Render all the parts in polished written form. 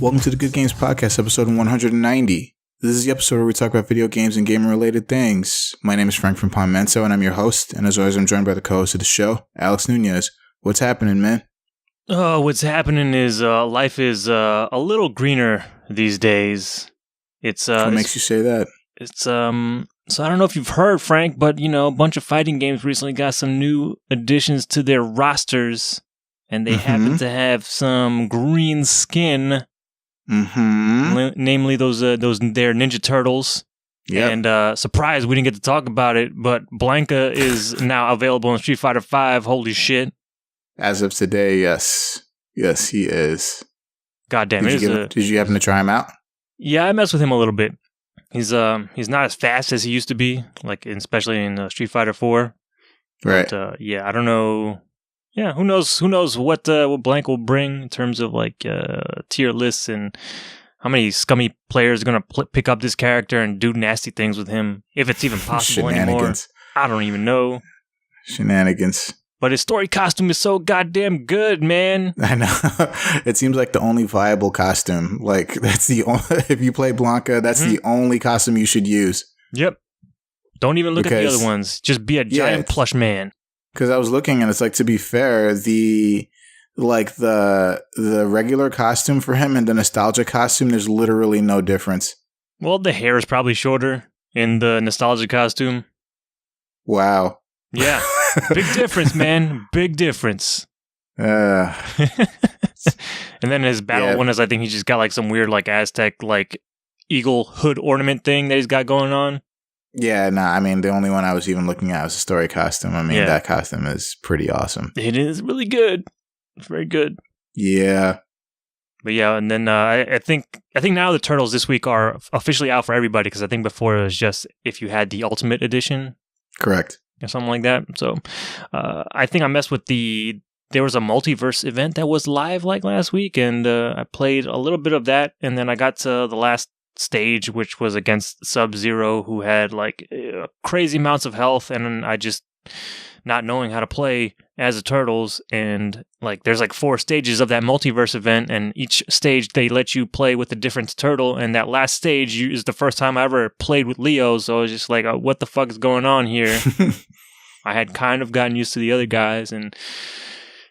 Welcome to the Good Games Podcast, episode 190. This is the episode where we talk about video games and gamer-related things. My name is Frank from Palmento, and I'm your host. And as always, I'm joined by the co-host of the show, Alex Nunez. What's happening, man? Oh, what's happening is life is a little greener these days. What makes you say that? So I don't know if you've heard, Frank, but a bunch of fighting games recently got some new additions to their rosters, and they happen to have some green skin. Namely those their Ninja Turtles. Yeah. And surprise, we didn't get to talk about it, but Blanca is now available in Street Fighter V. Holy shit! As of today, yes, he is. God damn it! Did you happen to try him out? Yeah, I messed with him a little bit. He's not as fast as he used to be, especially in Street Fighter 4. Right. But, I don't know. Yeah, who knows what Blank will bring in terms of tier lists and how many scummy players are going to pick up this character and do nasty things with him, if it's even possible anymore. I don't even know. Shenanigans. But his story costume is so goddamn good, man. I know. It seems like the only viable costume. That's the only, if you play Blanca, that's the only costume you should use. Yep. Don't even look at the other ones. Just be a giant plush man. Because I was looking, and it's to be fair, the regular costume for him and the nostalgia costume, there's literally no difference. Well, the hair is probably shorter in the nostalgia costume. Wow. Yeah. Big difference, man. Big difference. And then his battle one is, I think he just got some weird Aztec eagle hood ornament thing that he's got going on. Yeah, the only one I was even looking at was the story costume. That costume is pretty awesome. It is really good. It's very good. Yeah. But yeah, and then I think now the Turtles this week are officially out for everybody, because I think before it was just if you had the Ultimate Edition. Correct. Or something like that. So I think I messed with there was a multiverse event that was live last week, and I played a little bit of that, and then I got to the last stage, which was against Sub-Zero, who had crazy amounts of health, and I just not knowing how to play as the Turtles, and there's 4 stages of that multiverse event, and each stage they let you play with a different turtle, and that last stage is the first time I ever played with Leo, so I was just what the fuck is going on here? I had kind of gotten used to the other guys, and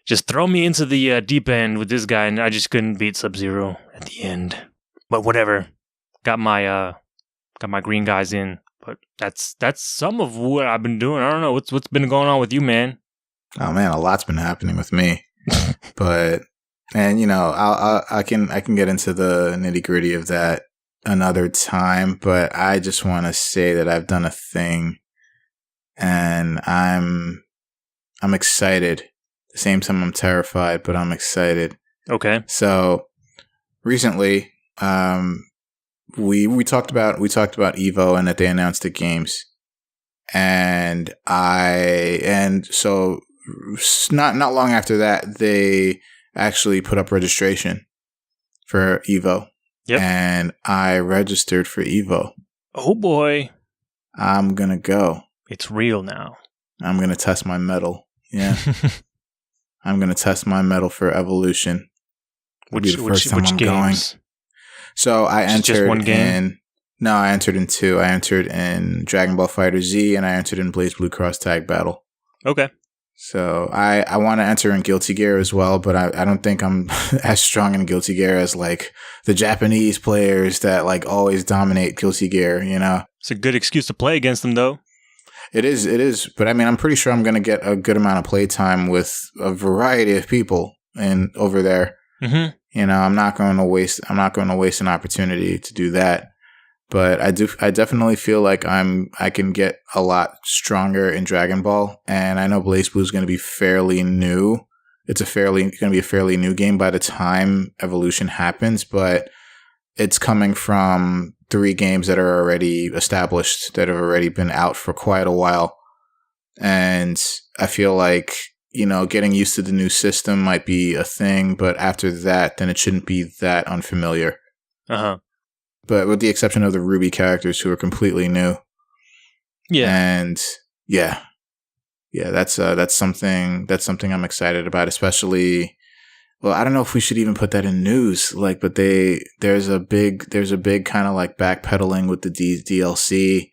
just throw me into the deep end with this guy, and I just couldn't beat Sub-Zero at the end. But whatever. Got my green guys in, but that's some of what I've been doing. I don't know what's been going on with you, man. Oh man, a lot's been happening with me, I can get into the nitty gritty of that another time. But I just want to say that I've done a thing, and I'm excited. At the same time, I'm terrified, but I'm excited. Okay. So recently, we talked about Evo and that they announced the games, and so not long after that they actually put up registration for Evo. Yep. And I registered for Evo. Oh boy. I'm gonna go. It's real now. I'm gonna test my mettle. Yeah. I'm gonna test my mettle for Evolution. Which games? So I entered just one game? I entered in 2. I entered in Dragon Ball FighterZ, and I entered in BlazBlue Cross Tag Battle. Okay. So I want to enter in Guilty Gear as well, but I don't think I'm as strong in Guilty Gear as the Japanese players that always dominate Guilty Gear, It's a good excuse to play against them, though. It is. But I'm pretty sure I'm going to get a good amount of playtime with a variety of people over there. Mm-hmm. I'm not going to waste an opportunity to do that. But I definitely feel like I can get a lot stronger in Dragon Ball, and I know BlazBlue is going to be fairly new. It's going to be a fairly new game by the time Evolution happens, but it's coming from 3 games that are already established, that have already been out for quite a while. And I feel like, getting used to the new system might be a thing, but after that, then it shouldn't be that unfamiliar. Uh-huh. But with the exception of the Ruby characters who are completely new. Yeah. And that's something I'm excited about, especially well, I don't know if we should even put that in news. Like, but there's a big kind of like backpedaling with the DLC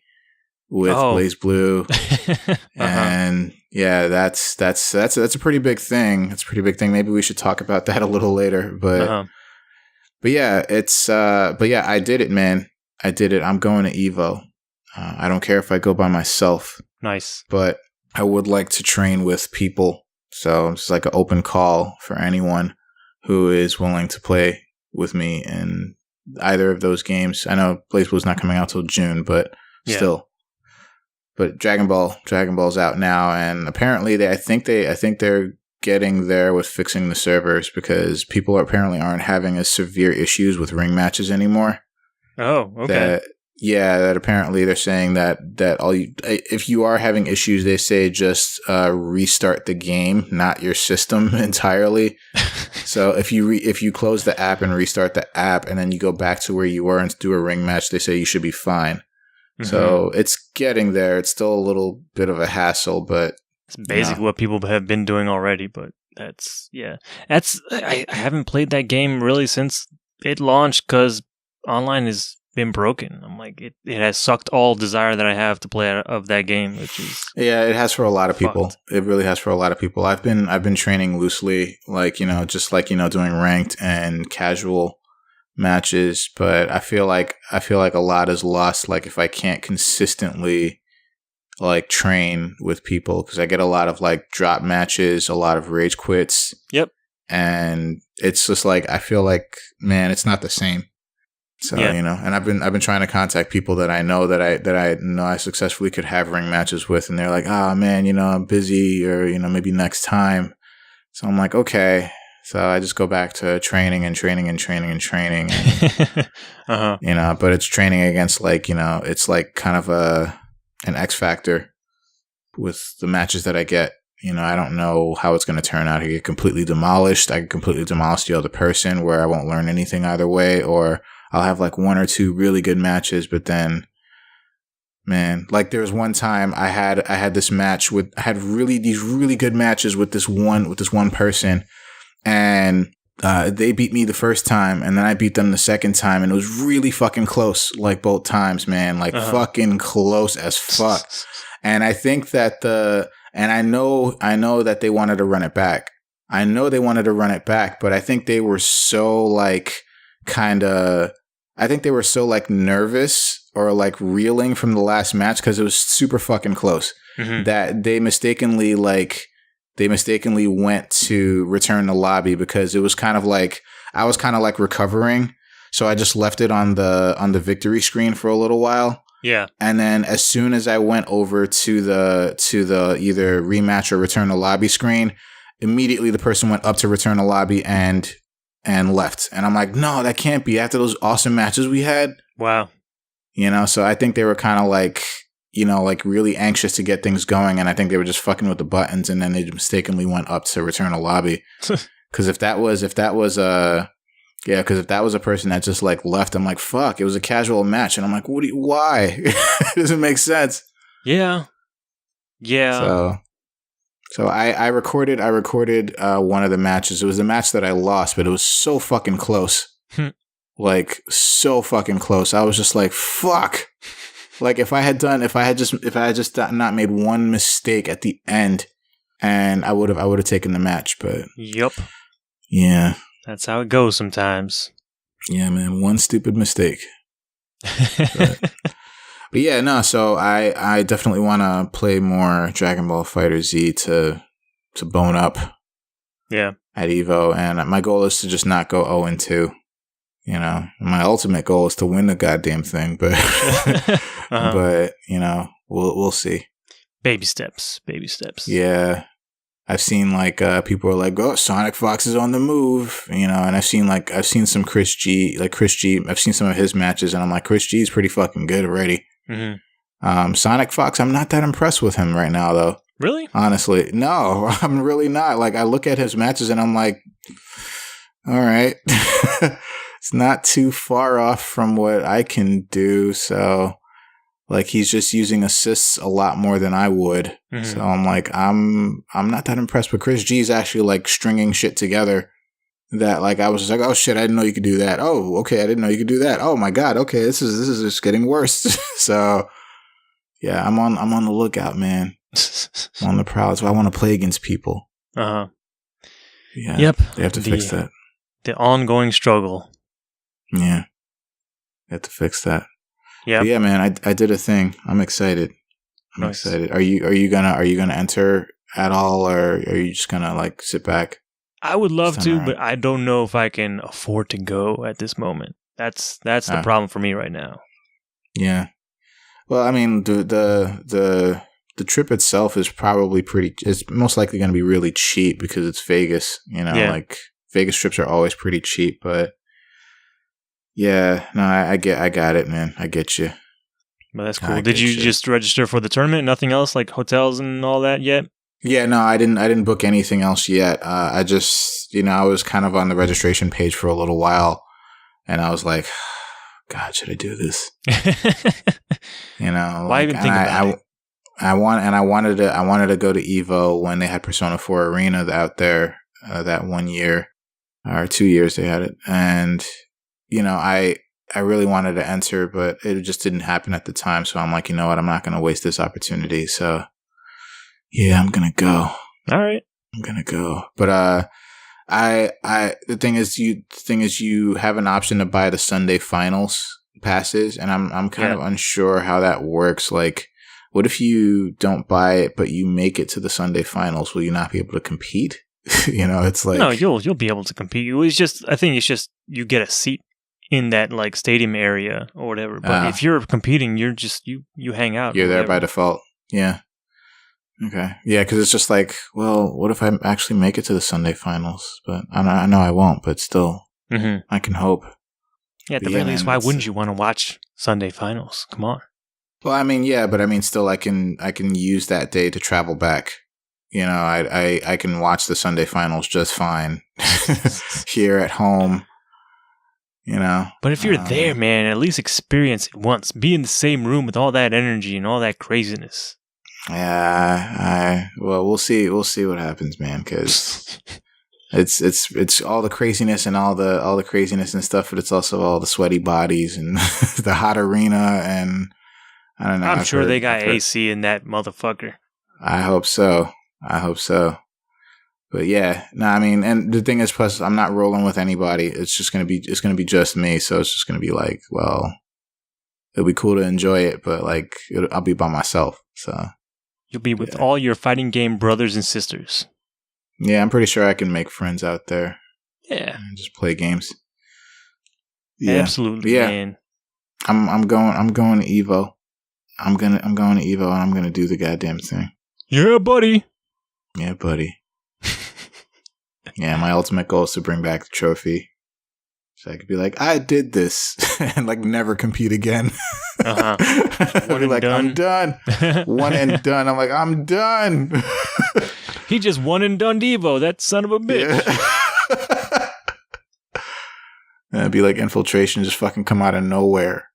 with BlazBlue, and yeah, that's a pretty big thing. It's a pretty big thing. Maybe we should talk about that a little later. But yeah, but yeah, I did it, man. I did it. I'm going to Evo. I don't care if I go by myself. Nice. But I would like to train with people. So it's like an open call for anyone who is willing to play with me in either of those games. I know BlazBlue's not coming out till June, but still. But Dragon Ball's out now, and apparently I think they're getting there with fixing the servers because people apparently aren't having as severe issues with ring matches anymore. Oh, okay. That apparently they're saying that if you are having issues, they say just restart the game, not your system entirely. So if you close the app and restart the app, and then you go back to where you were and do a ring match, they say you should be fine. Mm-hmm. So it's getting there. It's still a little bit of a hassle, but it's basically what people have been doing already. But I haven't played that game really since it launched because online has been broken. I'm like, it has sucked all desire that I have to play out of that game, which is it has for a lot of people. It really has for a lot of people. I've been training loosely, like just like doing ranked and casual matches, but I feel like a lot is lost. Like if I can't consistently like train with people, because I get a lot of like drop matches, a lot of rage quits. Yep. And it's just like I feel like, man, it's not the same. So, and I've been trying to contact people that I know that I know I successfully could have ring matches with, and they're like, "Oh man, I'm busy," or maybe next time. So I'm like, okay. So I just go back to training and training and training and training. And, but it's training against like, it's like kind of an X factor with the matches that I get. I don't know how it's going to turn out. I get completely demolished. I can completely demolish the other person where I won't learn anything either way, or I'll have like one or two really good matches, but then, man, like there was one time I had this match these really good matches with this one person, and they beat me the first time, and then I beat them the second time, and it was really fucking close, like both times, man, like fucking close as fuck. And I think that I know that they wanted to run it back. But I think they were so like nervous or like reeling from the last match because it was super fucking close that they mistakenly went to return the lobby, because it was kind of like I was kind of like recovering, so I just left it on the victory screen for a little while. Yeah. And then as soon as I went over to the either rematch or return the lobby screen, immediately the person went up to return the lobby and left. And I'm like, no, that can't be after those awesome matches we had. Wow. So I think they were kind of like, like really anxious to get things going. And I think they were just fucking with the buttons, and then they mistakenly went up to return a lobby. Because if that was a person that just like left, I'm like, fuck, it was a casual match. And I'm like, why? It doesn't make sense. Yeah. Yeah. So I recorded one of the matches. It was a match that I lost, but it was so fucking close. Like so fucking close. I was just like, fuck. Like if I had just not made one mistake at the end, and I would have taken the match, but yep. Yeah. That's how it goes sometimes. Yeah, man, one stupid mistake. But yeah, no, so I definitely want to play more Dragon Ball FighterZ to bone up. Yeah. At Evo, and my goal is to just not go 0-2. My ultimate goal is to win the goddamn thing, but but we'll see. Baby steps. Yeah. I've seen like people are like, "Oh, Sonic Fox is on the move," and I've seen some Chris G. I've seen some of his matches, and I'm like, Chris G is pretty fucking good already. Mm-hmm. Sonic Fox, I'm not that impressed with him right now, though. Really? Honestly, no, I'm really not. Like, I look at his matches, and I'm like, all right, it's not too far off from what I can do. So, like, he's just using assists a lot more than I would. Mm-hmm. So I'm like, I'm not that impressed. But Chris G is actually like stringing shit together that like I was just like, oh shit, I didn't know you could do that. Oh, okay, I didn't know you could do that. Oh my god, okay, this is just getting worse. So yeah, I'm on the lookout, man. I'm on the prowl. So I want to play against people. Uh-huh. Yeah. Yep. They have to fix that. The ongoing struggle. Yeah. They have to fix that. Yeah. Yeah, man, I did a thing. I'm excited. I'm excited. Are you gonna enter at all, or are you just gonna like sit back? I would love to, but I don't know if I can afford to go at this moment. That's the problem for me right now. Yeah. Well, I mean, the trip itself is probably it's most likely going to be really cheap because it's Vegas, like Vegas trips are always pretty cheap, but yeah, no, I got it, man. I get you. But that's cool. Did you just register for the tournament? Nothing else like hotels and all that yet? Yeah, no, I didn't book anything else yet. I just, I was kind of on the registration page for a little while and I was like, God, should I do this? Why even think about it? I wanted to go to Evo when they had Persona 4 Arena out there that 1 year or 2 years they had it, and I really wanted to enter, but it just didn't happen at the time. So I'm like, you know what? I'm not going to waste this opportunity. So yeah, I'm gonna go. All right, I'm gonna go. But the thing is, you have an option to buy the Sunday finals passes, and I'm kind of unsure how that works. Like, what if you don't buy it, but you make it to the Sunday finals? Will you not be able to compete? It's like, no, you'll be able to compete. I think it's just you get a seat in that like stadium area or whatever. But if you're competing, you're just you hang out. You're there by default. Yeah. Okay. Yeah, because it's just like, well, what if I actually make it to the Sunday finals? But I know I won't, but still, I can hope. Yeah, at the very least, why wouldn't you want to watch Sunday finals? Come on. Well, I mean, yeah, but I mean, still, I can use that day to travel back. I can watch the Sunday finals just fine here at home. But if you're there, man, at least experience it once. Be in the same room with all that energy and all that craziness. Yeah, well, we'll see what happens, man, because it's all the craziness and all the craziness and stuff, but it's also all the sweaty bodies and the hot arena, and I don't know. I'm sure they got AC in that motherfucker. I hope so. But yeah, no, I mean, and the thing is, plus I'm not rolling with anybody. It's gonna be just me, so it's just gonna be like, well, it'll be cool to enjoy it, but like I'll be by myself, so. You'll be with all your fighting game brothers and sisters. Yeah, I'm pretty sure I can make friends out there. Yeah. And just play games. Yeah. Absolutely, man. I'm going to Evo. I'm going to Evo and I'm going to do the goddamn thing. Yeah, buddy. Yeah, buddy. Yeah, my ultimate goal is to bring back the trophy. So I could be like, I did this, and like never compete again. One and like, done. I'm done. One and done. I'm like, I'm done. He just one and done Evo. That son of a bitch. And it'd be like infiltration, just fucking come out of nowhere.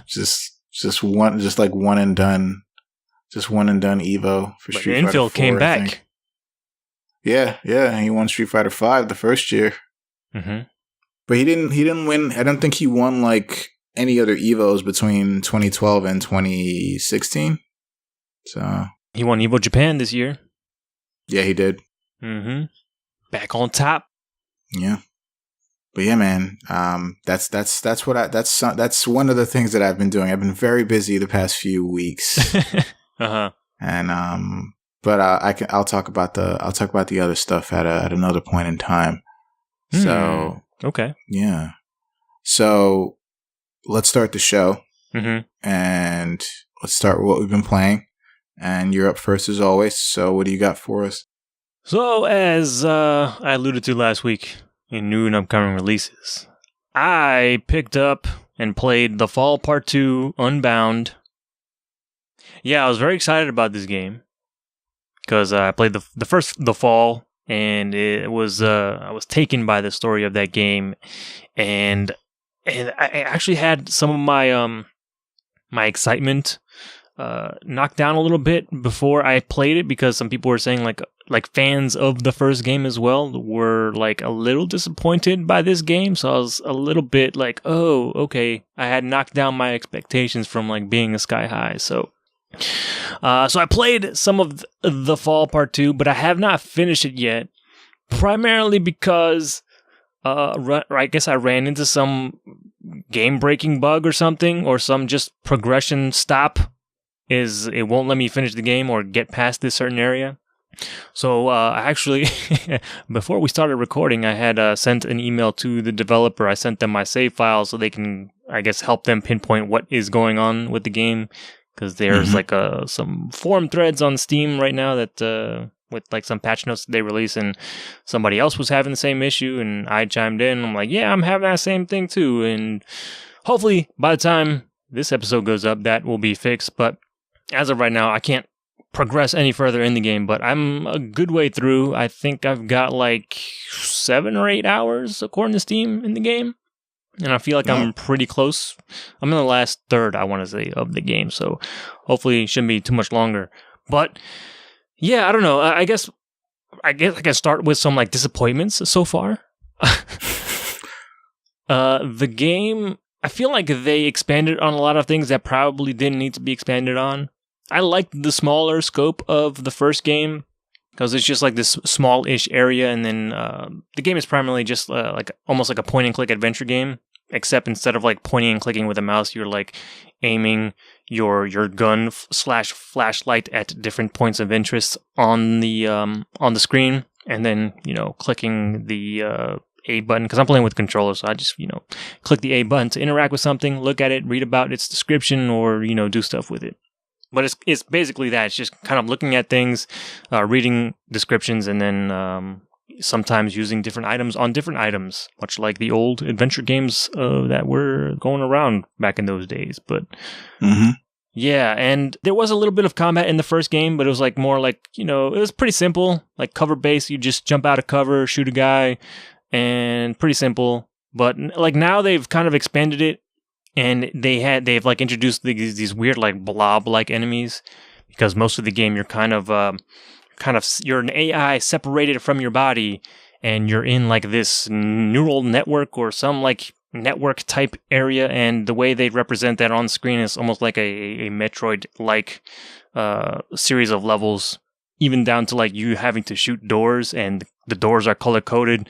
Just one and done. Just one and done Evo for Street Fighter 4. Infill came back. Yeah. He won Street Fighter 5 the first year. Mm-hmm. But he didn't win. I don't think he won like any other Evos between 2012 and 2016. So he won Evo Japan this year. Yeah, he did. Mm-hmm. Back on top. Yeah. But yeah, man. That's one of the things that I've been doing. I've been very busy the past few weeks. And but I'll talk about the other stuff at another point in time. So. Okay. Yeah. So let's start the show. Mm-hmm. And let's start with what we've been playing. And you're up first as always. So what do you got for us? So as I alluded to last week in new and upcoming releases, I picked up and played The Fall Part 2 Unbound. Yeah, I was very excited about this game because I played the first The Fall. And it was I was taken by the story of that game, and I actually had some of my my excitement knocked down a little bit before I played it because some people were saying like like fans of the first game as well were like a little disappointed by this game. So I was a little bit like, oh, okay. I had knocked down my expectations from like being a sky high. So I played some of the Fall Part 2, but I have not finished it yet. Primarily because I guess I ran into some game-breaking bug or something, or some just progression stop. It won't let me finish the game or get past this certain area. So I actually, before we started recording, I had sent an email to the developer. I sent them my save file so they can, I guess, help them pinpoint what is going on with the game. Because there's like some forum threads on Steam right now that with like some patch notes that they release, and somebody else was having the same issue, and I chimed in. I'm like, yeah, I'm having that same thing too. And hopefully by the time this episode goes up, that will be fixed. But as of right now, I can't progress any further in the game, but I'm a good way through. I think I've got like 7 or 8 hours according to Steam in the game. And I feel like I'm pretty close. I'm in the last third, I want to say, of the game. So hopefully it shouldn't be too much longer. But yeah, I don't know. I guess I can start with some like disappointments so far. The game, I feel like they expanded on a lot of things that probably didn't need to be expanded on. I liked the smaller scope of the first game, because it's just like this small-ish area, and then the game is primarily just like almost like a point-and-click adventure game, except instead of like pointing and clicking with a mouse, you're like aiming your gun / flashlight at different points of interest on the screen, and then clicking the A button, because I'm playing with controller, so I just click the A button to interact with something, look at it, read about its description, or do stuff with it. But it's basically that. It's just kind of looking at things, reading descriptions, and then sometimes using different items on different items, much like the old adventure games that were going around back in those days. But yeah, and there was a little bit of combat in the first game, but it was like more like, it was pretty simple, like cover based. You just jump out of cover, shoot a guy, and pretty simple. But like now they've kind of expanded it. And they've like introduced these weird like blob like enemies, because most of the game you're kind of you're an AI separated from your body, and you're in like this neural network or some like network type area, and the way they represent that on screen is almost like a Metroid like series of levels, even down to like you having to shoot doors, and the doors are color coded.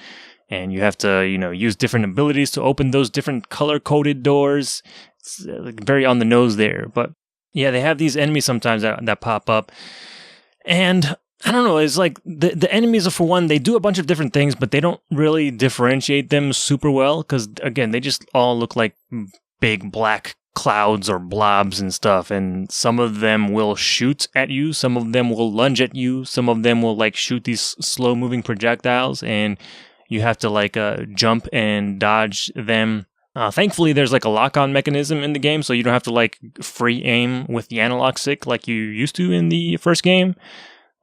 And you have to, use different abilities to open those different color-coded doors. It's very on the nose there. But yeah, they have these enemies sometimes that pop up. And I don't know, it's like the enemies are, for one, they do a bunch of different things, but they don't really differentiate them super well. Because, again, they just all look like big black clouds or blobs and stuff. And some of them will shoot at you. Some of them will lunge at you. Some of them will like shoot these slow-moving projectiles. And you have to like jump and dodge them. Thankfully, there's like a lock-on mechanism in the game, so you don't have to like free aim with the analog stick like you used to in the first game.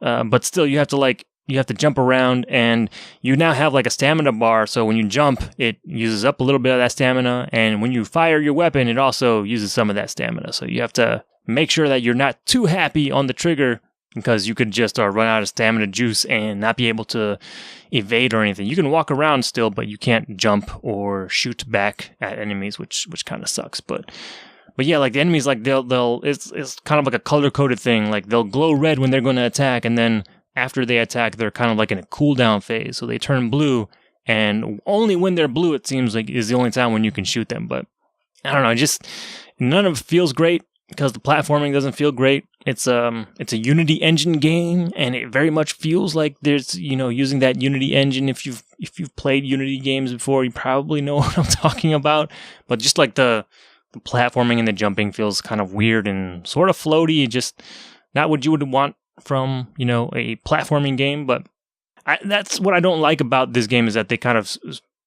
But still, you have to jump around, and you now have like a stamina bar. So when you jump, it uses up a little bit of that stamina, and when you fire your weapon, it also uses some of that stamina. So you have to make sure that you're not too happy on the trigger, because you could just run out of stamina juice and not be able to evade or anything. You can walk around still, but you can't jump or shoot back at enemies, which kind of sucks. But yeah, like the enemies, like it's kind of like a color coded thing. Like they'll glow red when they're going to attack, and then after they attack, they're kind of like in a cooldown phase, so they turn blue. And only when they're blue, it seems like, is the only time when you can shoot them. But I don't know, just none of it feels great, because the platforming doesn't feel great. It's a Unity engine game, and it very much feels like there's using that Unity engine. If you've played Unity games before, you probably know what I'm talking about. But just like the platforming and the jumping feels kind of weird and sort of floaty, just not what you would want from a platforming game. But that's what I don't like about this game, is that they kind of,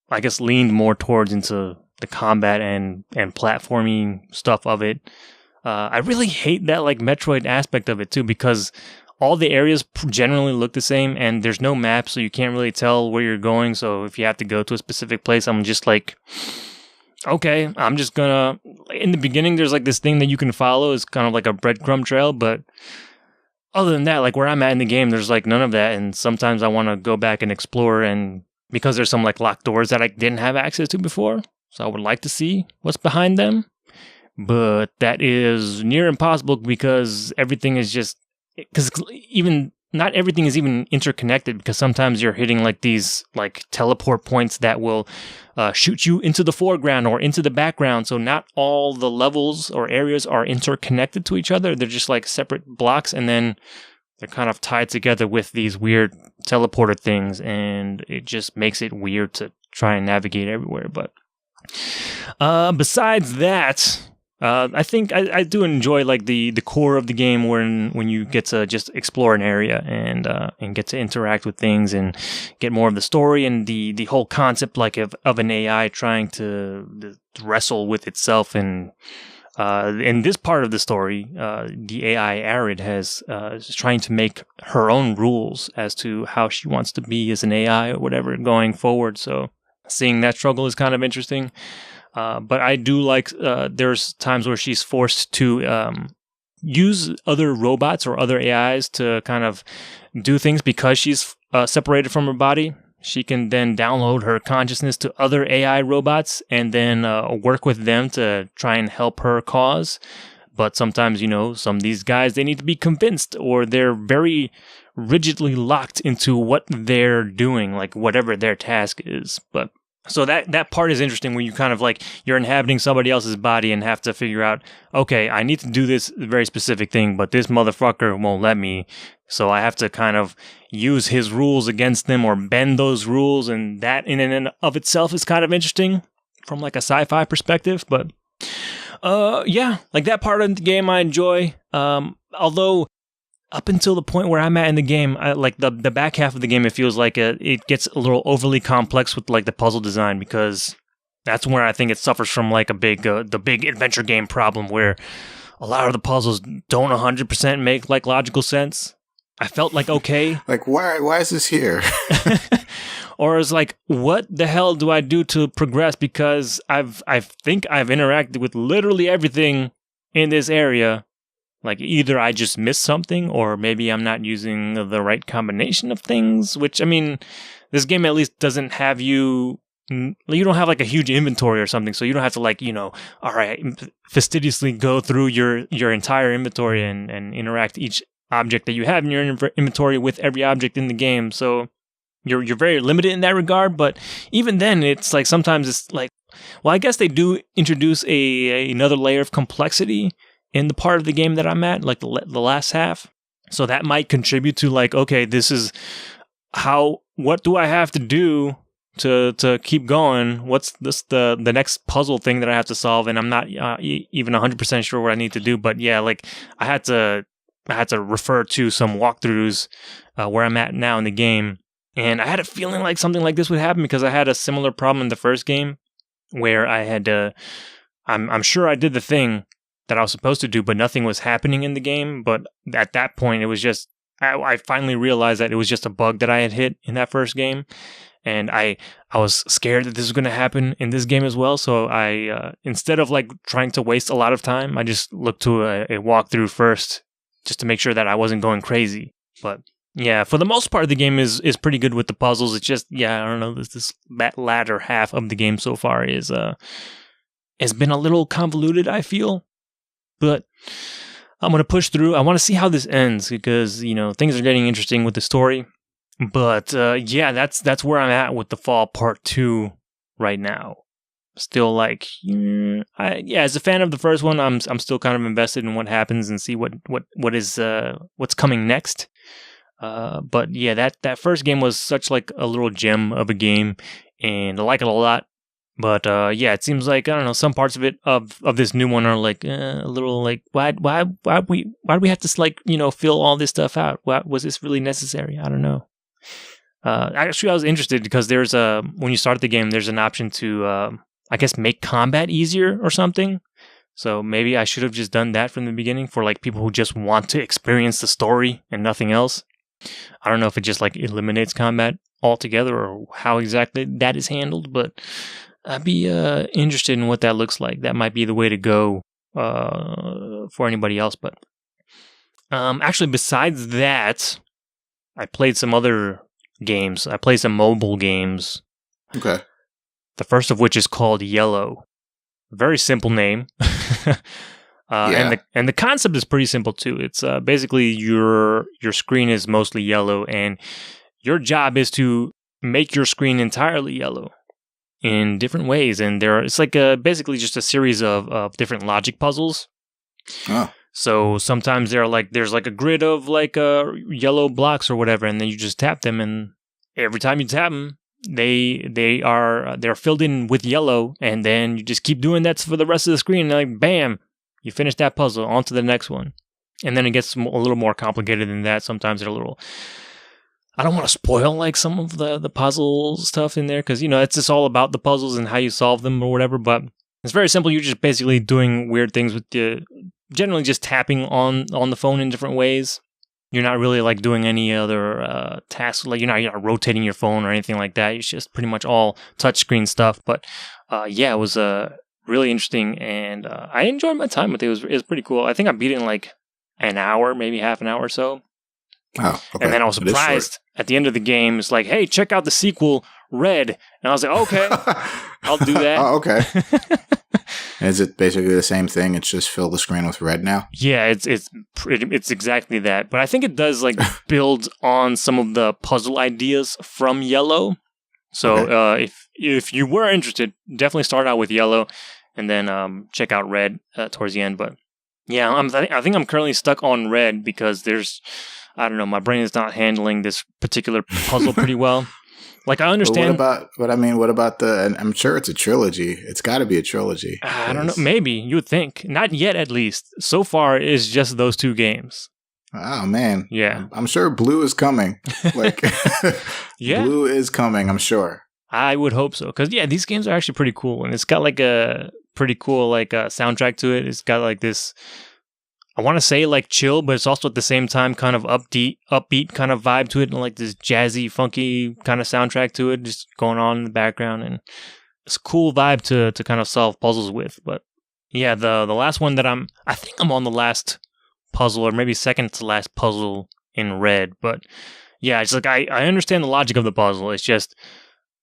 I guess, leaned more towards into the combat and platforming stuff of it. I really hate that like Metroid aspect of it too, because all the areas generally look the same, and there's no map, so you can't really tell where you're going. So if you have to go to a specific place, I'm just like, okay, I'm just gonna... In the beginning, there's like this thing that you can follow. It's kind of like a breadcrumb trail, but other than that, like where I'm at in the game, there's like none of that. And sometimes I want to go back and explore, and because there's some like locked doors that I didn't have access to before. So I would like to see what's behind them. But that is near impossible because everything is just, because even not everything is even interconnected, because sometimes you're hitting like these like teleport points that will shoot you into the foreground or into the background. So not all the levels or areas are interconnected to each other. They're just like separate blocks, and then they're kind of tied together with these weird teleporter things, and it just makes it weird to try and navigate everywhere. But besides that, I think I do enjoy like the core of the game when you get to just explore an area and get to interact with things and get more of the story and the whole concept like of an AI trying to wrestle with itself. And in this part of the story, the AI Arid is trying to make her own rules as to how she wants to be as an AI or whatever going forward. So seeing that struggle is kind of interesting. But I do like there's times where she's forced to use other robots or other AIs to kind of do things because she's separated from her body. She can then download her consciousness to other AI robots and then work with them to try and help her cause. But sometimes, some of these guys, they need to be convinced, or they're very rigidly locked into what they're doing, like whatever their task is. But so that part is interesting, where you kind of like, you're inhabiting somebody else's body and have to figure out, okay, I need to do this very specific thing, but this motherfucker won't let me. So I have to kind of use his rules against them or bend those rules. And that in and of itself is kind of interesting from like a sci-fi perspective. But yeah, like that part of the game I enjoy. Although up until the point where I'm at in the game, like the back half of the game, it feels like it gets a little overly complex with like the puzzle design, because that's where I think it suffers from like the big adventure game problem, where a lot of the puzzles don't 100% make like logical sense. I felt like, okay, like why is this here? Or it's like, what the hell do I do to progress? Because I think I've interacted with literally everything in this area. Like, either I just missed something, or maybe I'm not using the right combination of things, which, I mean, this game at least doesn't have you don't have like a huge inventory or something, so you don't have to like, all right, fastidiously go through your entire inventory and interact each object that you have in your inventory with every object in the game. So you're very limited in that regard. But even then, it's like sometimes it's like, well, I guess they do introduce another layer of complexity in the part of the game that I'm at, like the last half. So that might contribute to like, okay, this is what do I have to do to keep going? What's the next puzzle thing that I have to solve? And I'm not even 100% sure what I need to do. But yeah, like I had to refer to some walkthroughs where I'm at now in the game. And I had a feeling like something like this would happen, because I had a similar problem in the first game where I had to, I'm sure I did the thing that I was supposed to do, but nothing was happening in the game. But at that point, it was just, I finally realized that it was just a bug that I had hit in that first game. And I was scared that this was going to happen in this game as well. So I, instead of like trying to waste a lot of time, I just looked to a walkthrough first, just to make sure that I wasn't going crazy. But yeah, for the most part, the game is pretty good with the puzzles. It's just, yeah, I don't know, this latter half of the game so far has been a little convoluted, I feel. But I'm going to push through. I want to see how this ends, because, things are getting interesting with the story. But yeah, that's where I'm at with the Fall Part 2 right now. Still like, as a fan of the first one, I'm still kind of invested in what happens and see what's coming next. But yeah, that first game was such like a little gem of a game, and I like it a lot. But yeah, it seems like, I don't know, some parts of it of this new one are like a little like, why do we have to like, fill all this stuff out? Why was this really necessary? I don't know. Actually, I was interested because there's when you start the game, there's an option to I guess make combat easier or something. So maybe I should have just done that from the beginning for like people who just want to experience the story and nothing else. I don't know if it just like eliminates combat altogether or how exactly that is handled, but I'd be interested in what that looks like. That might be the way to go for anybody else. But Actually, besides that, I played some other games. I played some mobile games. Okay. The first of which is called Yellow. Very simple name. And the concept is pretty simple too. It's basically your screen is mostly yellow, and your job is to make your screen entirely yellow in different ways. And it's like basically just a series of different logic puzzles. Oh. So sometimes there's like a grid of like yellow blocks or whatever, and then you just tap them, and every time you tap them, they're filled in with yellow, and then you just keep doing that for the rest of the screen. And like, bam, you finish that puzzle, on to the next one. And then it gets a little more complicated than that. Sometimes they're a little... I don't want to spoil like some of the puzzle stuff in there, because, it's just all about the puzzles and how you solve them or whatever, but it's very simple. You're just basically doing weird things with generally just tapping on the phone in different ways. You're not really like doing any other tasks, like you're not rotating your phone or anything like that. It's just pretty much all touchscreen stuff. But it was really interesting, and I enjoyed my time with it. It was pretty cool. I think I beat it in like an hour, maybe half an hour or so. Oh, okay. And then I was surprised at the end of the game. It's like, hey, check out the sequel, Red. And I was like, okay, I'll do that. Oh, okay. Is it basically the same thing? It's just fill the screen with red now? Yeah, it's exactly that. But I think it does like build on some of the puzzle ideas from Yellow. So Okay. If you were interested, definitely start out with Yellow, and then check out Red towards the end. But yeah, I think I'm currently stuck on Red because I don't know, my brain is not handling this particular puzzle pretty well. Like, I understand. What about the, I'm sure it's a trilogy. It's got to be a trilogy. I don't know. Maybe. You would think. Not yet, at least. So far, it's just those two games. Oh, man. Yeah. I'm sure Blue is coming. Like, yeah. Blue is coming, I'm sure. I would hope so. Because, yeah, these games are actually pretty cool. And it's got, like, a pretty cool, like, soundtrack to it. It's got, like, this... I want to say like chill, but it's also at the same time kind of upbeat kind of vibe to it, and like this jazzy, funky kind of soundtrack to it, just going on in the background, and it's a cool vibe to kind of solve puzzles with. But yeah, the last one that I think I'm on the last puzzle, or maybe second to last puzzle in Red. But yeah, it's like I understand the logic of the puzzle. It's just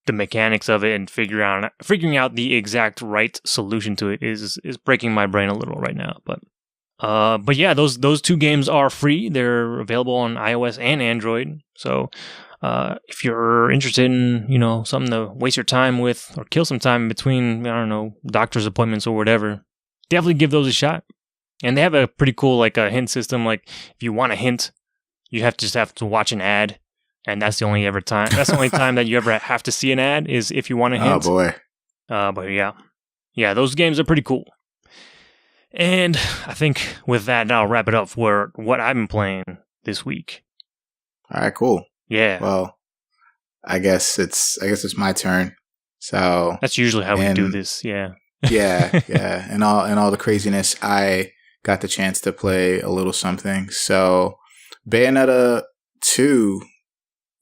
the mechanics of it and figuring out the exact right solution to it is breaking my brain a little right now. But yeah, those two games are free. They're available on iOS and Android. So if you're interested in, something to waste your time with or kill some time between, I don't know, doctor's appointments or whatever, definitely give those a shot. And they have a pretty cool like a hint system. Like if you want a hint, you have to watch an ad, and that's the only time. That's the only time that you ever have to see an ad is if you want a hint. Oh boy. But yeah, those games are pretty cool. And I think with that, I'll wrap it up for what I've been playing this week. All right, cool. Yeah. Well, I guess it's my turn. So that's usually how we do this. Yeah. yeah. And all the craziness, I got the chance to play a little something. So Bayonetta 2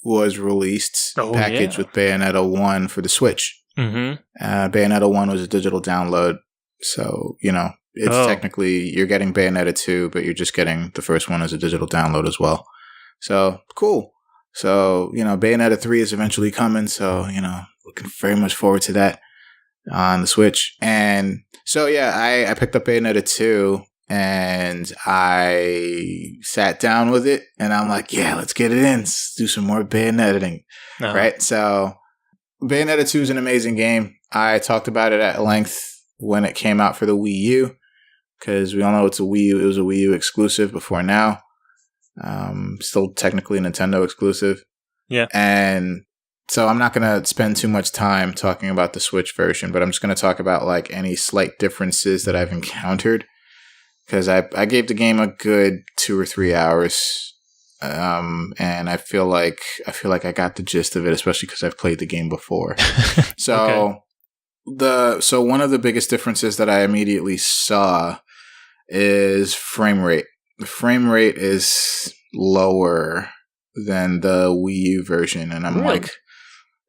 was released packaged with Bayonetta 1 for the Switch. Mm-hmm. Bayonetta 1 was a digital download. So, it's technically, you're getting Bayonetta 2, but you're just getting the first one as a digital download as well. So, cool. So, Bayonetta 3 is eventually coming. So, looking very much forward to that on the Switch. And so, yeah, I picked up Bayonetta 2 and I sat down with it. And I'm like, yeah, let's get it in. Let's do some more Bayonetting. Right? So, Bayonetta 2 is an amazing game. I talked about it at length when it came out for the Wii U, because we all know it was a Wii U exclusive before now. Still technically a Nintendo exclusive. Yeah. And so I'm not going to spend too much time talking about the Switch version, but I'm just going to talk about like any slight differences that I've encountered, because I gave the game a good 2 or 3 hours. And I feel like I got the gist of it, especially because I've played the game before. So So one of the biggest differences that I immediately saw is frame rate. The frame rate is lower than the Wii U version, and I'm like,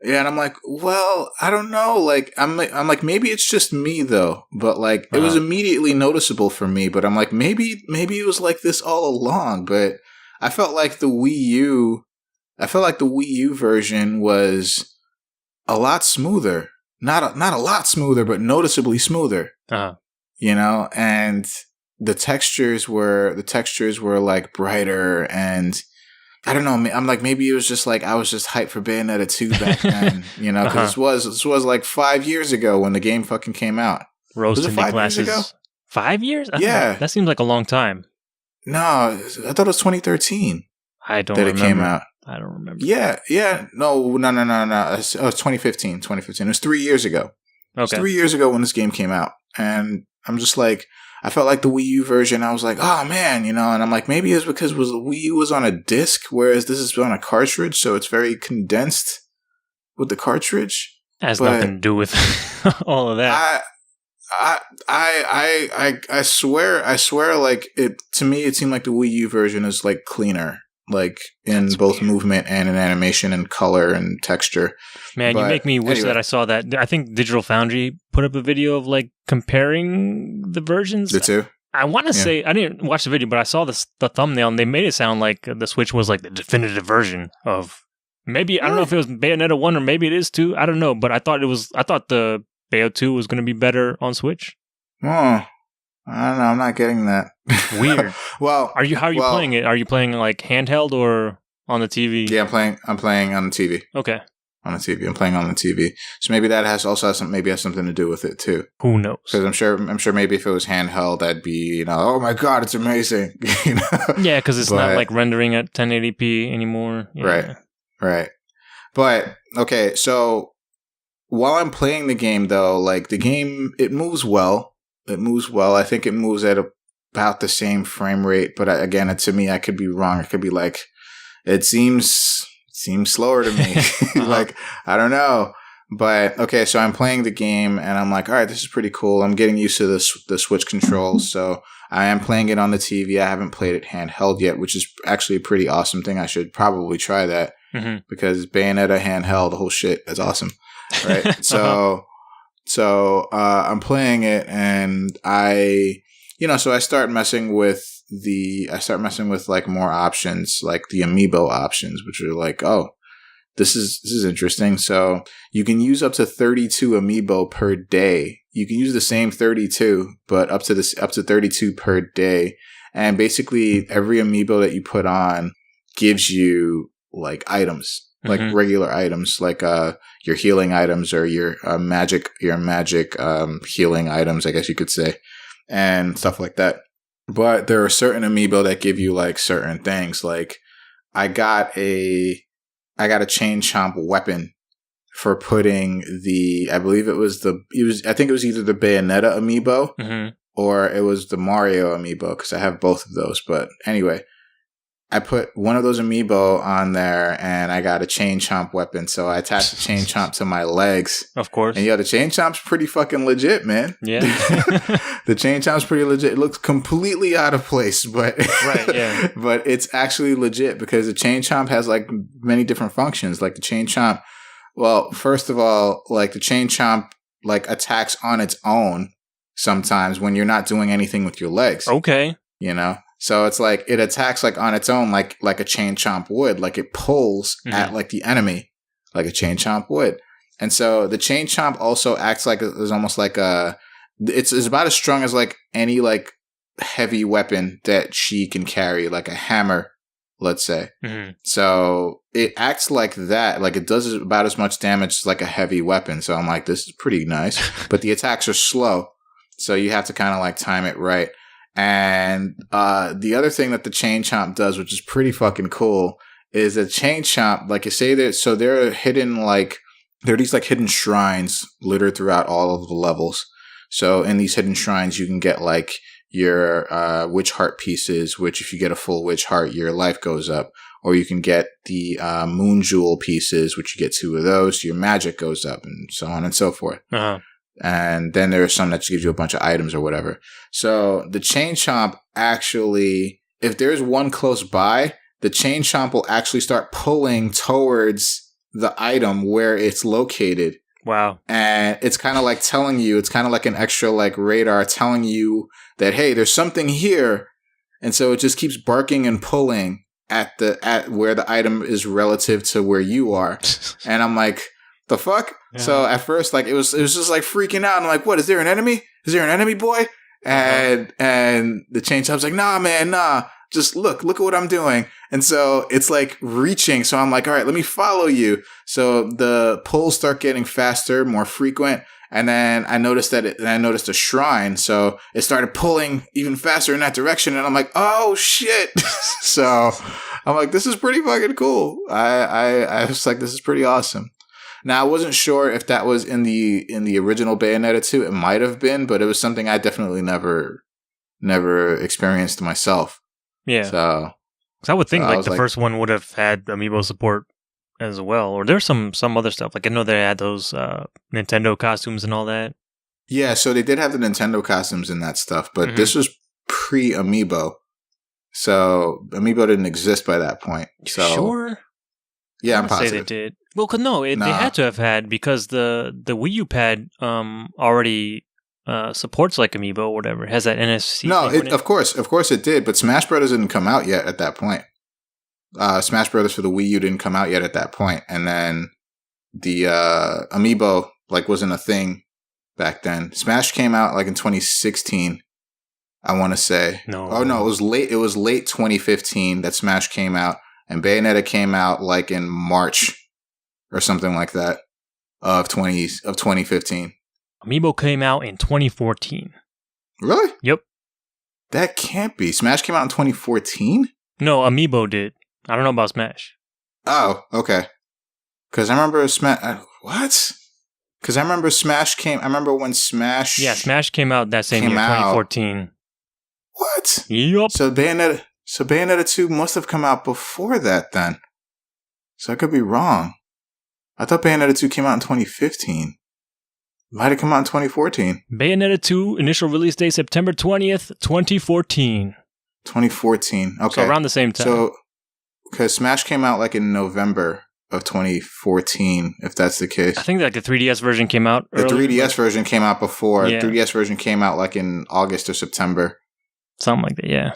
Yeah, and I'm like, well, I don't know. Like, I'm like, maybe it's just me though. But like, it was immediately noticeable for me. But I'm like, maybe it was like this all along. But I felt like the Wii U version was a lot smoother. Not a lot smoother, but noticeably smoother. You know, and the textures were like brighter, and I don't know. I'm like, maybe it was just like I was just hyped for Bayonetta 2 back then, you know, because this was like 5 years ago when the game fucking came out. Rose was it 5 years ago? 5 years? Yeah, that seems like a long time. No, I thought it was 2013. I don't remember. That it came out. I don't remember. Yeah. No. It was 2015. 2015. It was 3 years ago. Okay. It was 3 years ago when this game came out, and I'm just like, I felt like the Wii U version, I was like, oh man, you know, and I'm like, maybe it's because the Wii U was on a disc, whereas this is on a cartridge, so it's very condensed with the cartridge. Has nothing to do with all of that. I swear, like, it, to me, it seemed like the Wii U version is like cleaner, like in That's both weird. Movement and in animation and color and texture. Man, you make me wish that I saw that. I think Digital Foundry put up a video of like comparing the versions. The two? I want to say, I didn't watch the video, but I saw the thumbnail and they made it sound like the Switch was like the definitive version of, maybe, I don't know if it was Bayonetta 1 or maybe it is 2. I don't know, but I thought the Bayo 2 was going to be better on Switch. Oh, I don't know. I'm not getting that. Weird. Well, how are you playing it? Are you playing like handheld or on the TV? Yeah, I'm playing on the TV. Okay. On the TV. I'm playing on the TV. So maybe that has something to do with it too. Who knows? Because I'm sure maybe if it was handheld, that'd be, you know, oh my God, it's amazing. You know? Yeah, because it's not like rendering at 1080p anymore. Yeah. Right. But okay, so while I'm playing the game though, like the game, it moves well. I think it moves at about the same frame rate, but again, to me, I could be wrong. It could be like, it seems slower to me. Like, I don't know. But okay, so I'm playing the game and I'm like, all right, this is pretty cool. I'm getting used to the Switch controls. So I am playing it on the TV. I haven't played it handheld yet, which is actually a pretty awesome thing. I should probably try that because Bayonetta handheld, the whole shit is awesome. Right. So I'm playing it and I start messing with like more options, like the amiibo options, which are like, oh, this is interesting. So you can use up to 32 amiibo per day. You can use the same 32, but up to 32 per day. And basically every amiibo that you put on gives you like items. Like regular items, like your healing items or your magic healing items, I guess you could say, and stuff like that. But there are certain amiibo that give you like certain things. Like I got a chain chomp weapon for putting I think it was either the Bayonetta amiibo or it was the Mario amiibo because I have both of those. But anyway, I put one of those amiibo on there and I got a chain chomp weapon. So I attached the chain chomp to my legs. Of course. And the chain chomp's pretty fucking legit, man. Yeah. The chain chomp's pretty legit. It looks completely out of place, but but it's actually legit because the chain chomp has like many different functions. Like the chain chomp, well, first of all, like the chain chomp like attacks on its own sometimes when you're not doing anything with your legs. Okay. You know? So it's like it attacks like on its own, like a chain chomp would, like it pulls at like the enemy, like a chain chomp would. And so the chain chomp also acts like it's almost like it's about as strong as like any like heavy weapon that she can carry, like a hammer, let's say. So it acts like that, like it does about as much damage as like a heavy weapon. So I'm like, this is pretty nice, but the attacks are slow, so you have to kind of like time it right. And the other thing that the chain chomp does, which is pretty fucking cool, is a chain chomp, like you say there, so there are these like hidden shrines littered throughout all of the levels. So in these hidden shrines, you can get like your witch heart pieces, which if you get a full witch heart, your life goes up. Or you can get the moon jewel pieces, which you get 2 of those, your magic goes up, and so on and so forth. And then there are some that just gives you a bunch of items or whatever. So the chain chomp actually, if there's one close by, the chain chomp will actually start pulling towards the item where it's located. Wow. And it's kind of like telling you, it's kind of like an extra like radar telling you that, hey, there's something here. And so it just keeps barking and pulling at where the item is relative to where you are. And I'm like, the fuck? Yeah. So at first, like, it was just like freaking out. I'm like, what, is there an enemy? Is there an enemy, boy? And the chain chomp's like, nah, man, nah. Just look at what I'm doing. And so it's like reaching. So I'm like, all right, let me follow you. So the pulls start getting faster, more frequent. And then I noticed a shrine. So it started pulling even faster in that direction. And I'm like, oh shit. So I'm like, this is pretty fucking cool. I was like, this is pretty awesome. Now, I wasn't sure if that was in the original Bayonetta 2. It might have been, but it was something I definitely never experienced myself. Yeah. So I would think like the first one would have had amiibo support as well. Or there's some other stuff. Like I know they had those Nintendo costumes and all that. Yeah, so they did have the Nintendo costumes and that stuff, but this was pre-amiibo. So amiibo didn't exist by that point. So sure? Yeah, I'm positive. Say they did. Well, they had to have had because the Wii U pad already supports like amiibo or whatever. It has that NFC. No, of course it did. But Smash Brothers didn't come out yet at that point. Smash Brothers for the Wii U didn't come out yet at that point, and then the amiibo like wasn't a thing back then. Smash came out like in 2016. I want to say. No. Oh no, it was late. It was late 2015 that Smash came out, and Bayonetta came out like in March or something like that of 2015. Amiibo came out in 2014. Really? Yep. That can't be. Smash came out in 2014? No, Amiibo did. I don't know about Smash. Oh, okay. Because I remember Smash... what? Because I remember Smash came... I remember when Smash... Yeah, Smash came out that same year, 2014. What? Yup. So Bayonetta 2 must have come out before that then. So I could be wrong. I thought Bayonetta 2 came out in 2015. Might have come out in 2014. Bayonetta 2, initial release date September 20th, 2014. 2014. Okay. So around the same time. So, because Smash came out like in November of 2014, if that's the case. I think like the 3DS version came out earlier. The 3DS version came out before. Yeah. The 3DS version came out like in August or September. Something like that, yeah.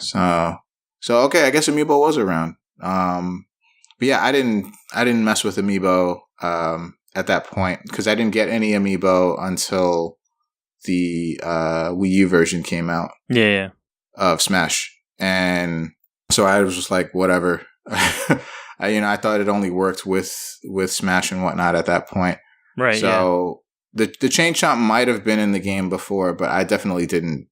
So okay, I guess Amiibo was around. But yeah, I didn't mess with Amiibo at that point because I didn't get any Amiibo until the Wii U version came out. Yeah. Of Smash, and so I was just like, whatever. I thought it only worked with Smash and whatnot at that point. Right. So the chain chomp might have been in the game before, but I definitely didn't.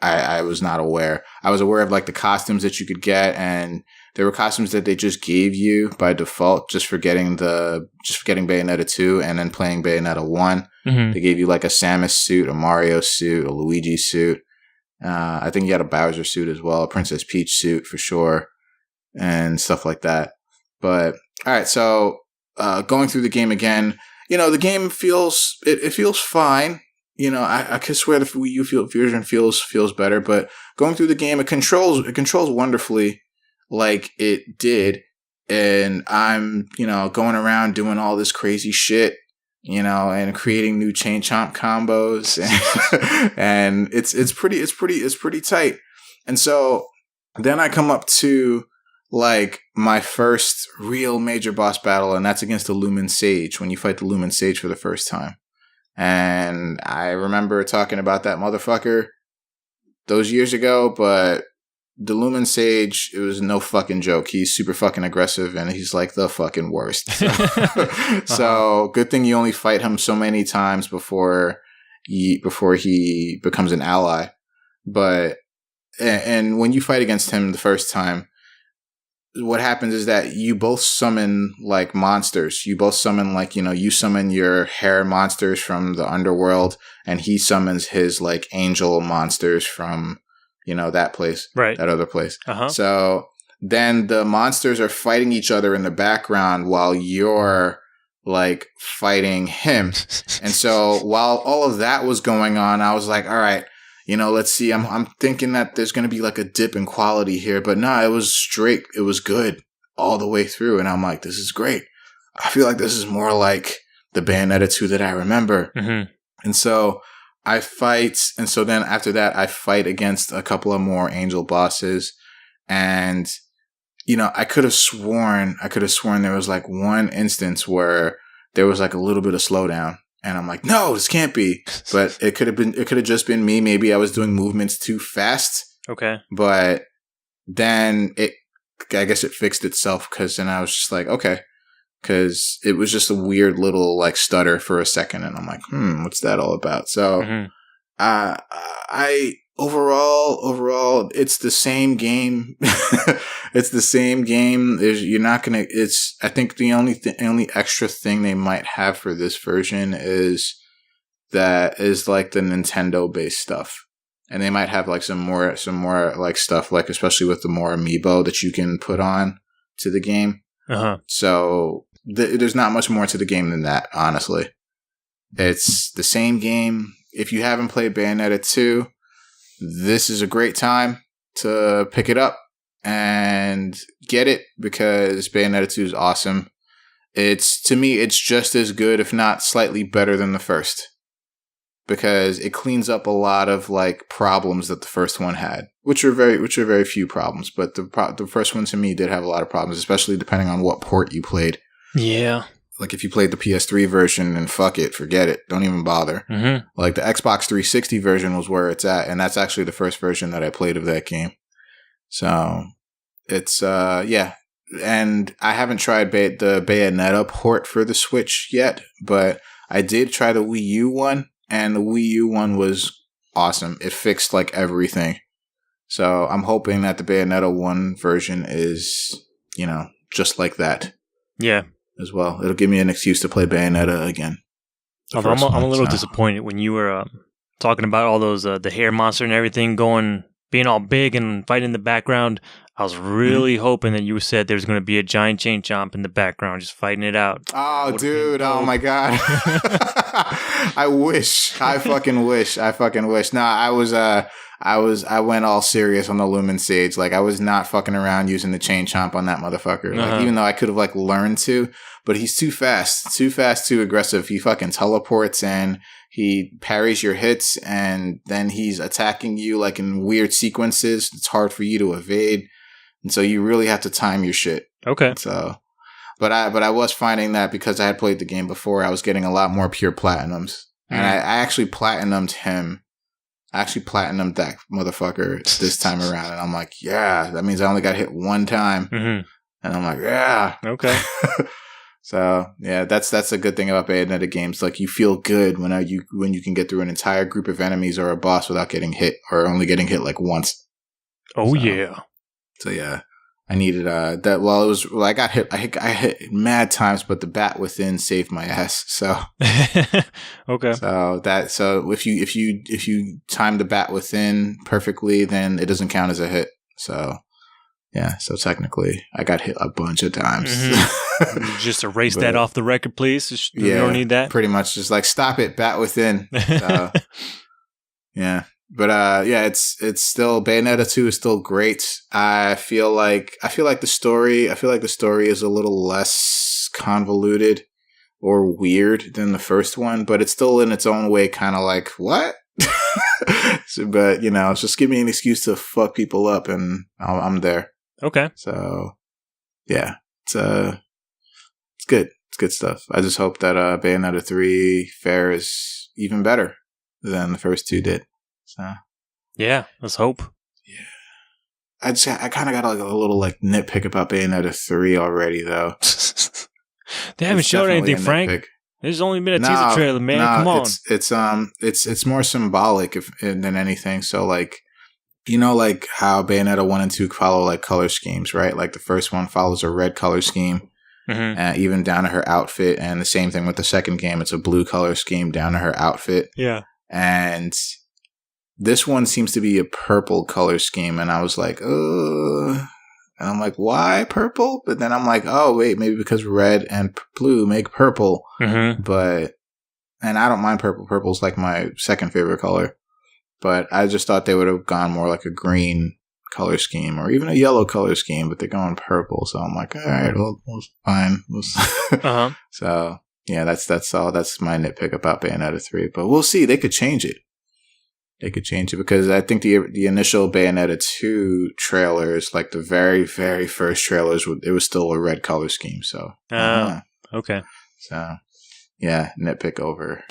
I was not aware. I was aware of like the costumes that you could get, and there were costumes that they just gave you by default just for getting Bayonetta 2 and then playing Bayonetta 1. Mm-hmm. They gave you like a Samus suit, a Mario suit, a Luigi suit. I think you had a Bowser suit as well, a Princess Peach suit for sure, and stuff like that. But all right, so going through the game again, the game feels fine. I could swear the Wii U version feels better, but going through the game, it controls wonderfully, like it did, and I'm going around doing all this crazy shit, and creating new chain chomp combos, and it's pretty tight. And so then I come up to like my first real major boss battle, and that's against the Lumen Sage when you fight the Lumen Sage for the first time. And I remember talking about that motherfucker those years ago, but the Lumen Sage, it was no fucking joke. He's super fucking aggressive, and he's like the fucking worst. So good thing you only fight him so many times before he becomes an ally. But and when you fight against him the first time, what happens is that you both summon like monsters. You both summon like, you summon your hair monsters from the underworld, and he summons his like angel monsters from, that place, right? That other place. Uh-huh. So then the monsters are fighting each other in the background while you're like fighting him. And so while all of that was going on, I was like, all right, let's see. I'm thinking that there's going to be like a dip in quality here, but no, it was straight. It was good all the way through. And I'm like, this is great. I feel like this is more like the Bayonetta 2 that I remember. Mm-hmm. And so I fight, and so then after that, I fight against a couple of more angel bosses. And, you know, I could have sworn there was like one instance where there was like a little bit of slowdown. And I'm like, no, this can't be. But it could have just been me. Maybe I was doing movements too fast. Okay. But then I guess it fixed itself, because then I was just like, okay. Because it was just a weird little like stutter for a second, and I'm like, what's that all about? So, I overall, it's the same game. It's the same game. I think the only extra thing they might have for this version is like the Nintendo based stuff, and they might have like some more like stuff, like especially with the more amiibo that you can put on to the game. So. There's not much more to the game than that, honestly. It's the same game. If you haven't played Bayonetta 2, this is a great time to pick it up and get it, because Bayonetta 2 is awesome. To me, it's just as good, if not slightly better than the first, because it cleans up a lot of like problems that the first one had, which are very few problems. But the first one to me did have a lot of problems, especially depending on what port you played. Yeah. Like if you played the PS3 version, and forget it. Don't even bother. Mm-hmm. Like the Xbox 360 version was where it's at. And that's actually the first version that I played of that game. So it's, yeah. And I haven't tried the Bayonetta port for the Switch yet, but I did try the Wii U one, and the Wii U one was awesome. It fixed like everything. So I'm hoping that the Bayonetta 1 version is, you know, just like that. Yeah. As well. It'll give me an excuse to play Bayonetta again. Although I'm a little disappointed when you were talking about all those, the hair monster and everything being all big and fighting in the background. I was really hoping that you said there's going to be a giant chain chomp in the background just fighting it out. Oh, dude. Oh, my God. I wish. I fucking wish. Nah, I went all serious on the Lumen Sage. Like, I was not fucking around using the chain chomp on that motherfucker. Like, even though I could have, like, learned to, but he's too fast, too aggressive. He fucking teleports and he parries your hits, and then he's attacking you, like, in weird sequences. It's hard for you to evade. And so you really have to time your shit. Okay. So, but I was finding that because I had played the game before, I was getting a lot more pure platinums. And I actually platinumed him. I actually platinumed that motherfucker this time around. And I'm like, yeah, that means I only got hit one time. And I'm like, yeah. Okay. So, yeah, that's a good thing about Bayonetta games. Like, you feel good when you can get through an entire group of enemies or a boss without getting hit, or only getting hit like once. Oh, yeah. So, yeah. I needed that. Well, I got hit. I hit mad times, but the bat within saved my ass. So okay. So if you time the bat within perfectly, then it doesn't count as a hit. So yeah. So technically, I got hit a bunch of times. Just erase that off the record, please. You don't need that. Pretty much, just like stop it, bat within. So, yeah. But yeah, it's still, Bayonetta 2 is still great. I feel like the story is a little less convoluted or weird than the first one, but it's still in its own way kind of like, what? But you know, just give me an excuse to fuck people up and I'm there. Okay. So yeah, it's good. It's good stuff. I just hope that Bayonetta 3 fares even better than the first two did. So yeah, let's hope. Yeah, I kind of got like a little like nitpick about Bayonetta 3 already, though. They haven't showed anything, Frank. There's only been a teaser trailer, man. Come on. It's more symbolic than anything. So like, you know, like how Bayonetta 1 and 2 follow like color schemes, right? Like the first one follows a red color scheme, even down to her outfit, and the same thing with the second game. It's a blue color scheme down to her outfit. Yeah, and this one seems to be a purple color scheme, and I was like, and I'm like, why purple? But then I'm like, oh wait, maybe because red and blue make purple. But, and I don't mind purple. Purple's like my second favorite color. But I just thought they would have gone more like a green color scheme or even a yellow color scheme, but they're going purple. So I'm like, all right, well fine. Uh-huh. So yeah, that's all. That's my nitpick about Bayonetta 3. But we'll see. They could change it. Because I think the initial Bayonetta 2 trailers, like the very, very first trailers, it was still a red color scheme. So okay. So yeah, nitpick over.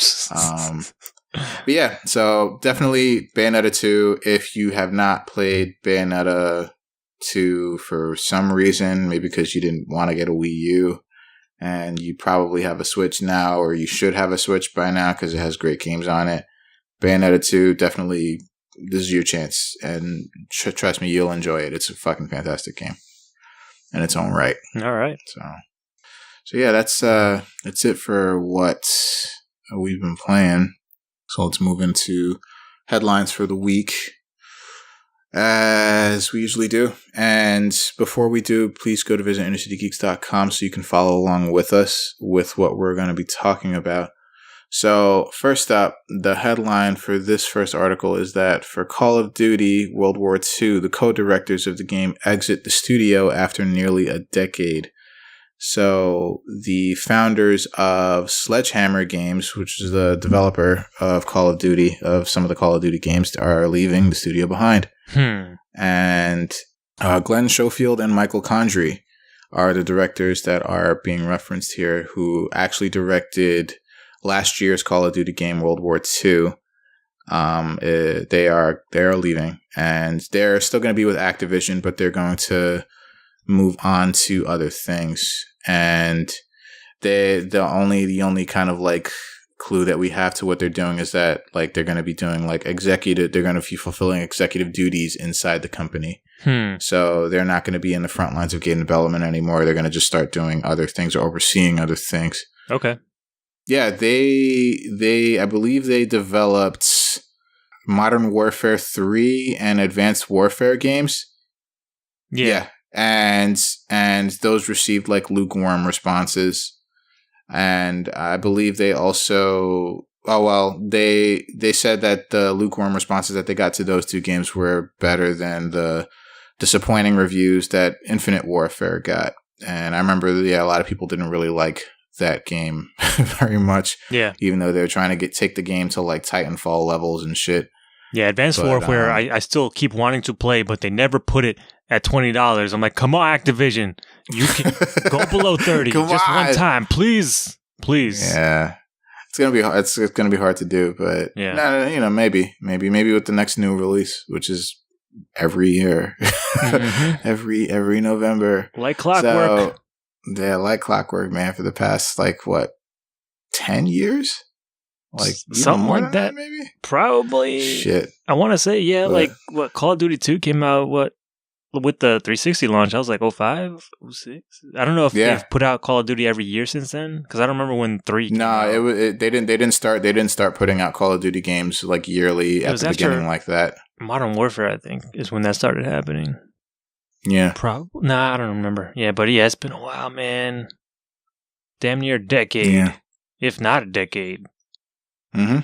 But yeah, so definitely Bayonetta 2. If you have not played Bayonetta 2 for some reason, maybe because you didn't want to get a Wii U, and you probably have a Switch now, or you should have a Switch by now because it has great games on it. Bayonetta 2, definitely, this is your chance. And trust me, you'll enjoy it. It's a fucking fantastic game in its own right. All right. So yeah, that's it for what we've been playing. So let's move into headlines for the week, as we usually do. And before we do, please go to visit InnerCityGeeks.com so you can follow along with us with what we're going to be talking about. So first up, the headline for this first article is that for Call of Duty World War II, the co-directors of the game exit the studio after nearly a decade. So the founders of Sledgehammer Games, which is the developer of Call of Duty, of some of the Call of Duty games, are leaving the studio behind. And Glenn Schofield and Michael Condrey are the directors that are being referenced here, who actually directed last year's Call of Duty game, World War II. They are leaving, and they're still going to be with Activision, but they're going to move on to other things. And the only kind of like clue that we have to what they're doing is that like they're going to be doing like they're going to be fulfilling executive duties inside the company. So they're not going to be in the front lines of game development anymore. They're going to just start doing other things or overseeing other things. Okay. Yeah, I believe they developed Modern Warfare 3 and Advanced Warfare games. Yeah. And those received like lukewarm responses. And I believe they also they said that the lukewarm responses that they got to those two games were better than the disappointing reviews that Infinite Warfare got. And I remember a lot of people didn't really like that game very much. Yeah. Even though they were trying to take the game to like Titanfall levels and shit. Yeah, Advanced Warfare, I still keep wanting to play, but they never put it at $20. I'm like, come on, Activision. You can go below 30 just one time, please. Yeah. It's going to be hard. It's going to be hard to do, but maybe with the next new release, which is every year. every November. Like clockwork. Yeah, like clockwork, man, for the past, 10 years? Like something like that, maybe? Probably. Shit. I want to say, Call of Duty 2 came out, with the 360 launch, I was like, 05, 06? I don't know if they've put out Call of Duty every year since then, because I don't remember when 3 came out. They didn't start putting out Call of Duty games yearly at the beginning like that. Modern Warfare, I think, is when that started happening. Yeah. Probably. Nah, I don't remember. Yeah, but it's been a while, man. Damn near a decade, if not a decade. Mm-hmm.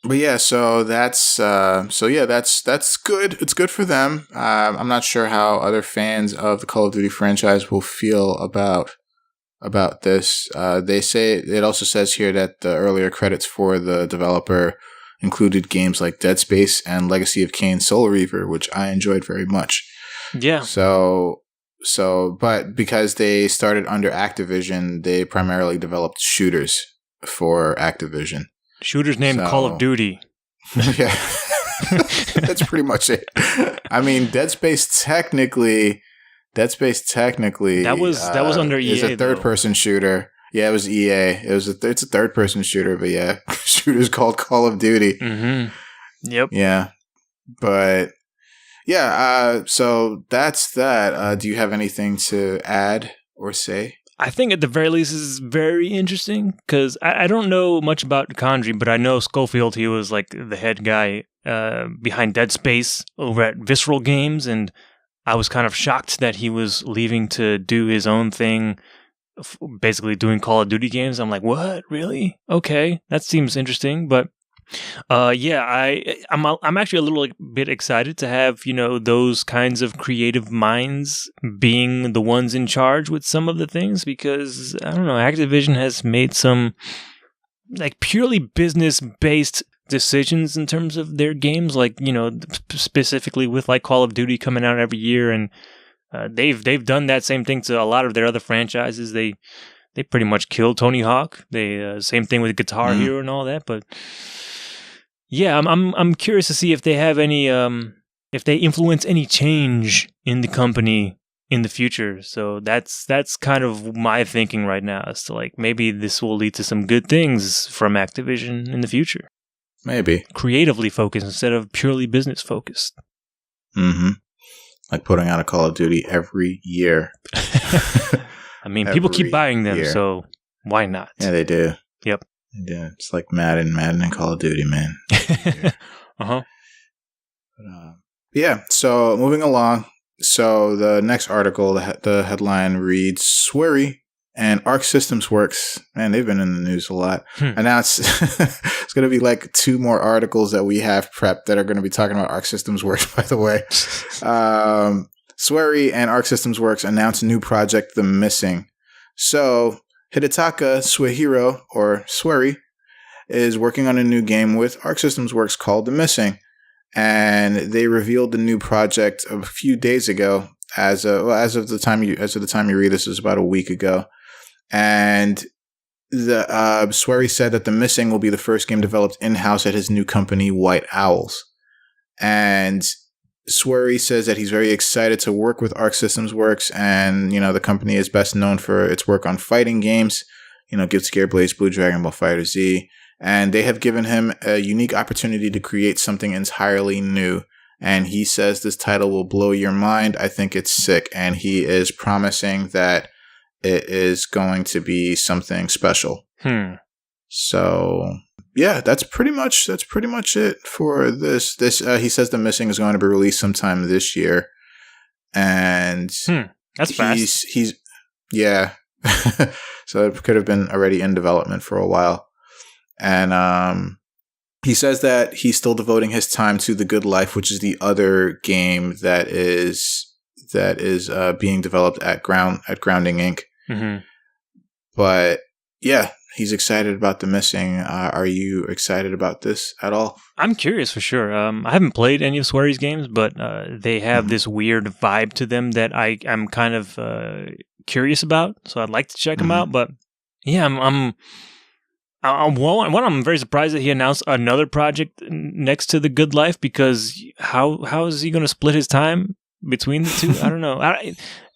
But yeah, so that's good. It's good for them. I'm not sure how other fans of the Call of Duty franchise will feel about this. They say it also says here that the earlier credits for the developer included games like Dead Space and Legacy of Kain: Soul Reaver, which I enjoyed very much. Yeah. But because they started under Activision, they primarily developed shooters for Activision. Shooters named Call of Duty. Yeah. That's pretty much it. I mean, Dead Space technically that was under EA. It's a third-person shooter. Yeah, it was EA. It's a third-person shooter, but yeah, shooters called Call of Duty. Mm-hmm. Yep. Yeah, but yeah. So that's that. Do you have anything to add or say? I think at the very least this is very interesting because I don't know much about Condrey, but I know Schofield. He was like the head guy behind Dead Space over at Visceral Games, and I was kind of shocked that he was leaving to do his own thing, basically doing Call of Duty games. I'm like, what? Really? Okay, that seems interesting, but I'm actually a little bit excited to have, those kinds of creative minds being the ones in charge with some of the things, because I don't know, Activision has made some like purely business based decisions in terms of their games, like, specifically with like Call of Duty coming out every year, and they've done that same thing to a lot of their other franchises. They pretty much killed Tony Hawk. They same thing with Guitar Hero and all that. But yeah, I'm curious to see if they have any if they influence any change in the company in the future. So that's kind of my thinking right now, as to like maybe this will lead to some good things from Activision in the future. Maybe creatively focused instead of purely business focused. Mm-hmm. Like putting out a Call of Duty every year. I mean, people keep buying them, so why not? Yeah, they do. Yep. They do. It's like Madden and Call of Duty, man. Uh-huh. Yeah, so moving along. So the next article, the headline reads, Swery and Arc Systems Works, man, they've been in the news a lot. And now it's going to be like 2 more articles that we have prepped that are going to be talking about Arc Systems Works, by the way. Swery and Arc Systems Works announced a new project, The Missing. So Hidetaka Suehiro, or Swery, is working on a new game with Arc Systems Works called The Missing. And they revealed the new project a few days ago. As of the time you read this, is about a week ago. And the Swery said that The Missing will be the first game developed in-house at his new company, White Owls. And Swery says that he's very excited to work with Arc Systems Works, and the company is best known for its work on fighting games, Guilty Gear, BlazBlue, Dragon Ball FighterZ, and they have given him a unique opportunity to create something entirely new. And he says this title will blow your mind. I think it's sick, and he is promising that it is going to be something special. So yeah, that's pretty much it for this. He says The Missing is going to be released sometime this year, and that's fast. He's yeah, so it could have been already in development for a while, and he says that he's still devoting his time to The Good Life, which is the other game that is being developed at Grounding Inc. Mm-hmm. But yeah, he's excited about The Missing. Are you excited about this at all? I'm curious for sure. I haven't played any of Swery's games, but they have this weird vibe to them that I'm kind of curious about. So I'd like to check them out. But yeah, I'm very surprised that he announced another project next to The Good Life, because how is he going to split his time between the two? I don't know.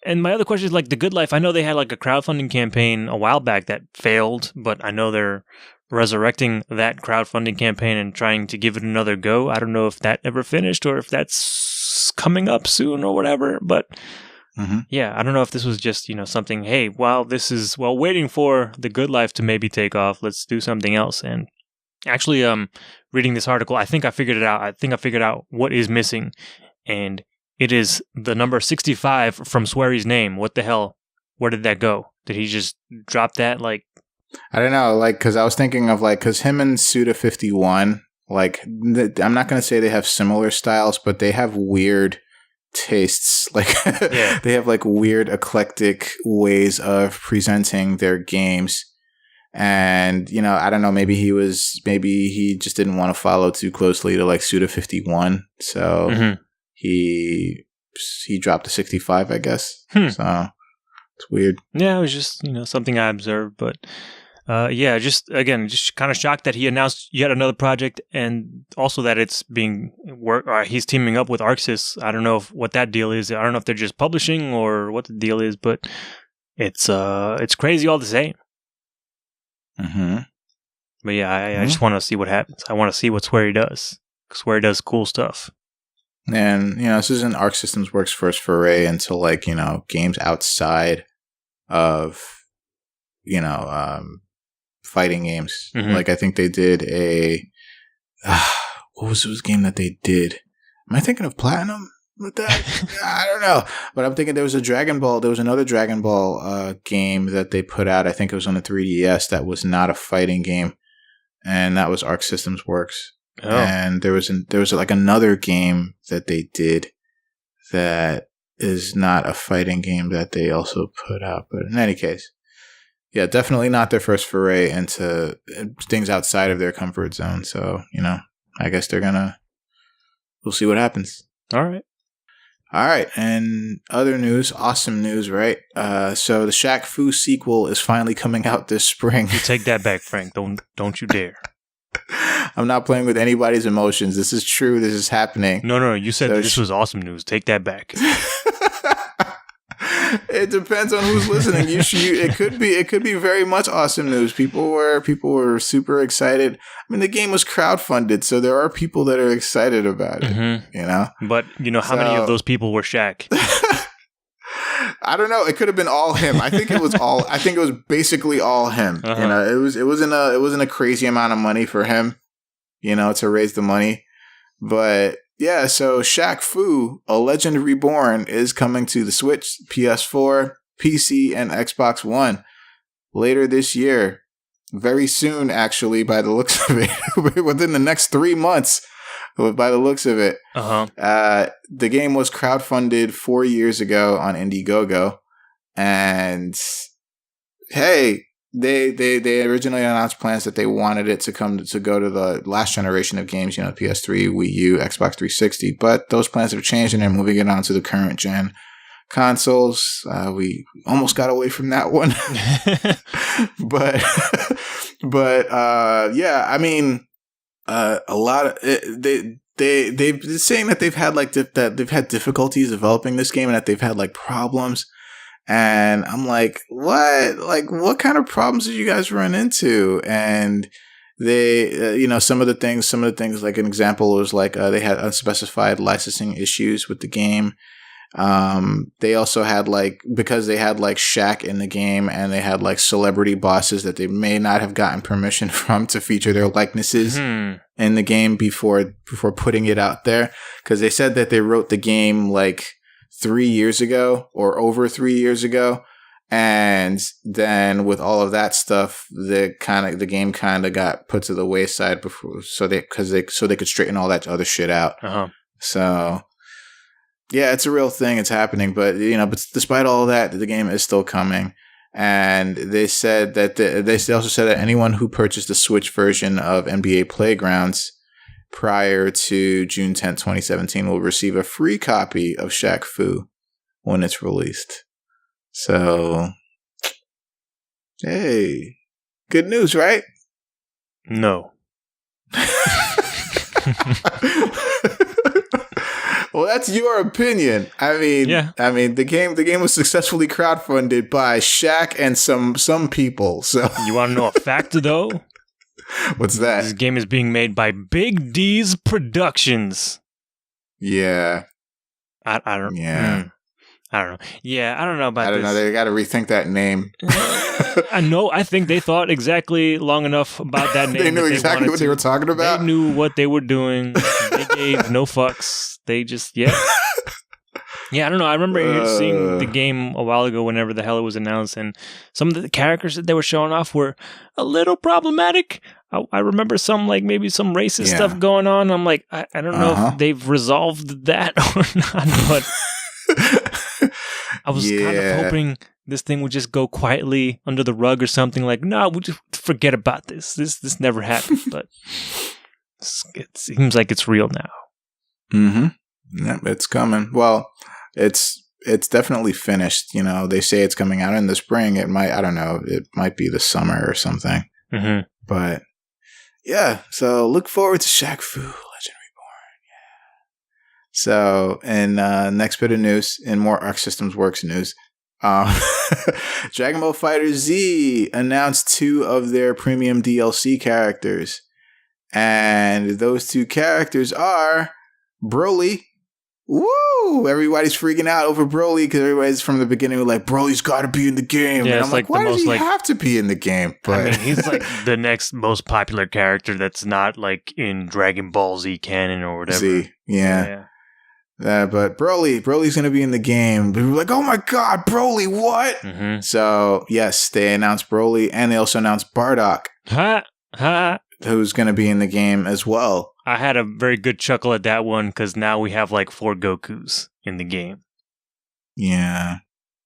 And my other question is, like, The Good Life, I know they had like a crowdfunding campaign a while back that failed, but I know they're resurrecting that crowdfunding campaign and trying to give it another go. I don't know if that ever finished or if that's coming up soon or whatever, but yeah, I don't know if this was just, something, hey, waiting for The Good Life to maybe take off, let's do something else. And actually, reading this article, I think I figured it out. I think I figured out what is missing, and it is the number 65 from Swery's name. What the hell? Where did that go? Did he just drop that? Like, I don't know. Like, because I was thinking of because him and Suda51, like, I'm not going to say they have similar styles, but they have weird tastes. Like, they have like weird eclectic ways of presenting their games. And, I don't know, maybe he just didn't want to follow too closely to like Suda51. So he dropped to 65, I guess. So it's weird. Yeah, it was just, something I observed, but just kind of shocked that he announced yet another project, and also that it's being he's teaming up with ArcSys. I don't know what that deal is. I don't know if they're just publishing or what the deal is, but it's crazy all the same. But yeah, I just want to see what happens. I want to see what Swery does. Swery does cool stuff. And, this isn't Arc Systems Works' first foray into, like, games outside of, fighting games. Like, I think they did what was this game that they did? Am I thinking of Platinum with that? I don't know. But I'm thinking there was another Dragon Ball game that they put out. I think it was on the 3DS that was not a fighting game. and that was Arc Systems Works. Oh. And there was like another game that they did that is not a fighting game that they also put out. But in any case, yeah, definitely not their first foray into things outside of their comfort zone. So, I guess we'll see what happens. All right. And other news, awesome news, right? So the Shaq Fu sequel is finally coming out this spring. You take that back, Frank. Don't you dare. I'm not playing with anybody's emotions. This is true. This is happening. No. You said this was awesome news. Take that back. It depends on who's listening. It could be very much awesome news. People were super excited. I mean, the game was crowdfunded, so there are people that are excited about it. Mm-hmm. But how many of those people were Shaq? I don't know. It could have been all him. I think it was basically all him. Uh-huh. It wasn't a crazy amount of money for him, to raise the money. But yeah, so Shaq Fu, A Legend Reborn, is coming to the Switch, PS4, PC, and Xbox One later this year. Very soon, actually, by the looks of it, within the next 3 months. By the looks of it. The game was crowdfunded 4 years ago on Indiegogo, and hey, they originally announced plans that they wanted it to go to the last generation of games, PS3, Wii U, Xbox 360, but those plans have changed and they're moving it on to the current gen consoles. We almost got away from that one, but yeah, I mean. A lot of they've been saying that they've had that they've had difficulties developing this game and that they've had like problems, and I'm like, what kind of problems did you guys run into? And they some of the things like an example was like they had unspecified licensing issues with the game. They also had because they had Shaq in the game and they had celebrity bosses that they may not have gotten permission from to feature their likenesses in the game before putting it out there. Cause they said that they wrote the game 3 years ago or over 3 years ago. And then with all of that stuff, the game kind of got put to the wayside so they could straighten all that other shit out. Uh-huh. So, yeah, it's a real thing. It's happening. But despite all that, the game is still coming. And they said that they also said that anyone who purchased the Switch version of NBA Playgrounds prior to June 10th, 2017 will receive a free copy of Shaq Fu when it's released. So, hey, good news, right? No. Well, that's your opinion. I mean, yeah. The game was successfully crowdfunded by Shaq and some people. So you want to know a fact though? What's that? This game is being made by Big D's Productions. Yeah. I don't. Yeah. I don't know. Yeah, I don't know about this. I don't know. They got to rethink that name. I know. I think they thought exactly long enough about that name. They knew exactly what they were talking about. They knew what they were doing. They gave no fucks. They just, yeah. Yeah, I don't know. I remember seeing the game a while ago whenever the hell it was announced, and some of the characters that they were showing off were a little problematic. I remember maybe some racist stuff going on. I'm like, I don't know if they've resolved that or not, but I was kind of hoping this thing would just go quietly under the rug or something. Like, no, we'll just forget about this. This never happened, but it seems like it's real now. Mm-hmm. Yeah, it's coming. Well, it's definitely finished. They say it's coming out in the spring. It might, I don't know, it might be the summer or something. Mm-hmm. But yeah, so look forward to Shaq Fu, Legend Reborn. Yeah. So, and next bit of news, in more Arc Systems Works news, Dragon Ball FighterZ announced 2 of their premium DLC characters. And those 2 characters are Broly. Woo! Everybody's freaking out over Broly because everybody's from the beginning like, Broly's got to be in the game. Yeah, and I'm like, why does he have to be in the game? But I mean, he's the next most popular character that's not in Dragon Ball Z canon or whatever. Z, yeah. But Broly's going to be in the game. People were like, oh my God, Broly, what? Mm-hmm. So, yes, they announced Broly and they also announced Bardock. who's going to be in the game as well. I had a very good chuckle at that one because now we have like 4 Gokus in the game. Yeah.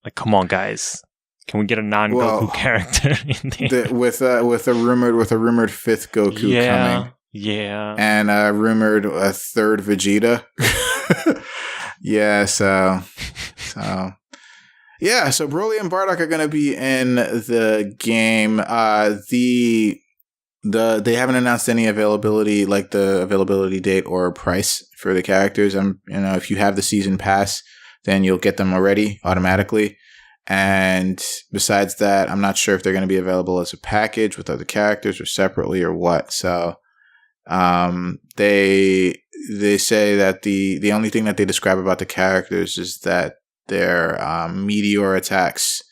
Like, come on, guys. Can we get a non-Goku character in there? With a rumored 5th Goku coming. Yeah. And rumored a 3rd Vegeta. Yeah, so Broly and Bardock are going to be in the game. They haven't announced any availability, like the availability date or price for the characters. If you have the season pass, then you'll get them already automatically. And besides that, I'm not sure if they're going to be available as a package with other characters or separately or what. So, they say that the only thing that they describe about the characters is that their meteor attacks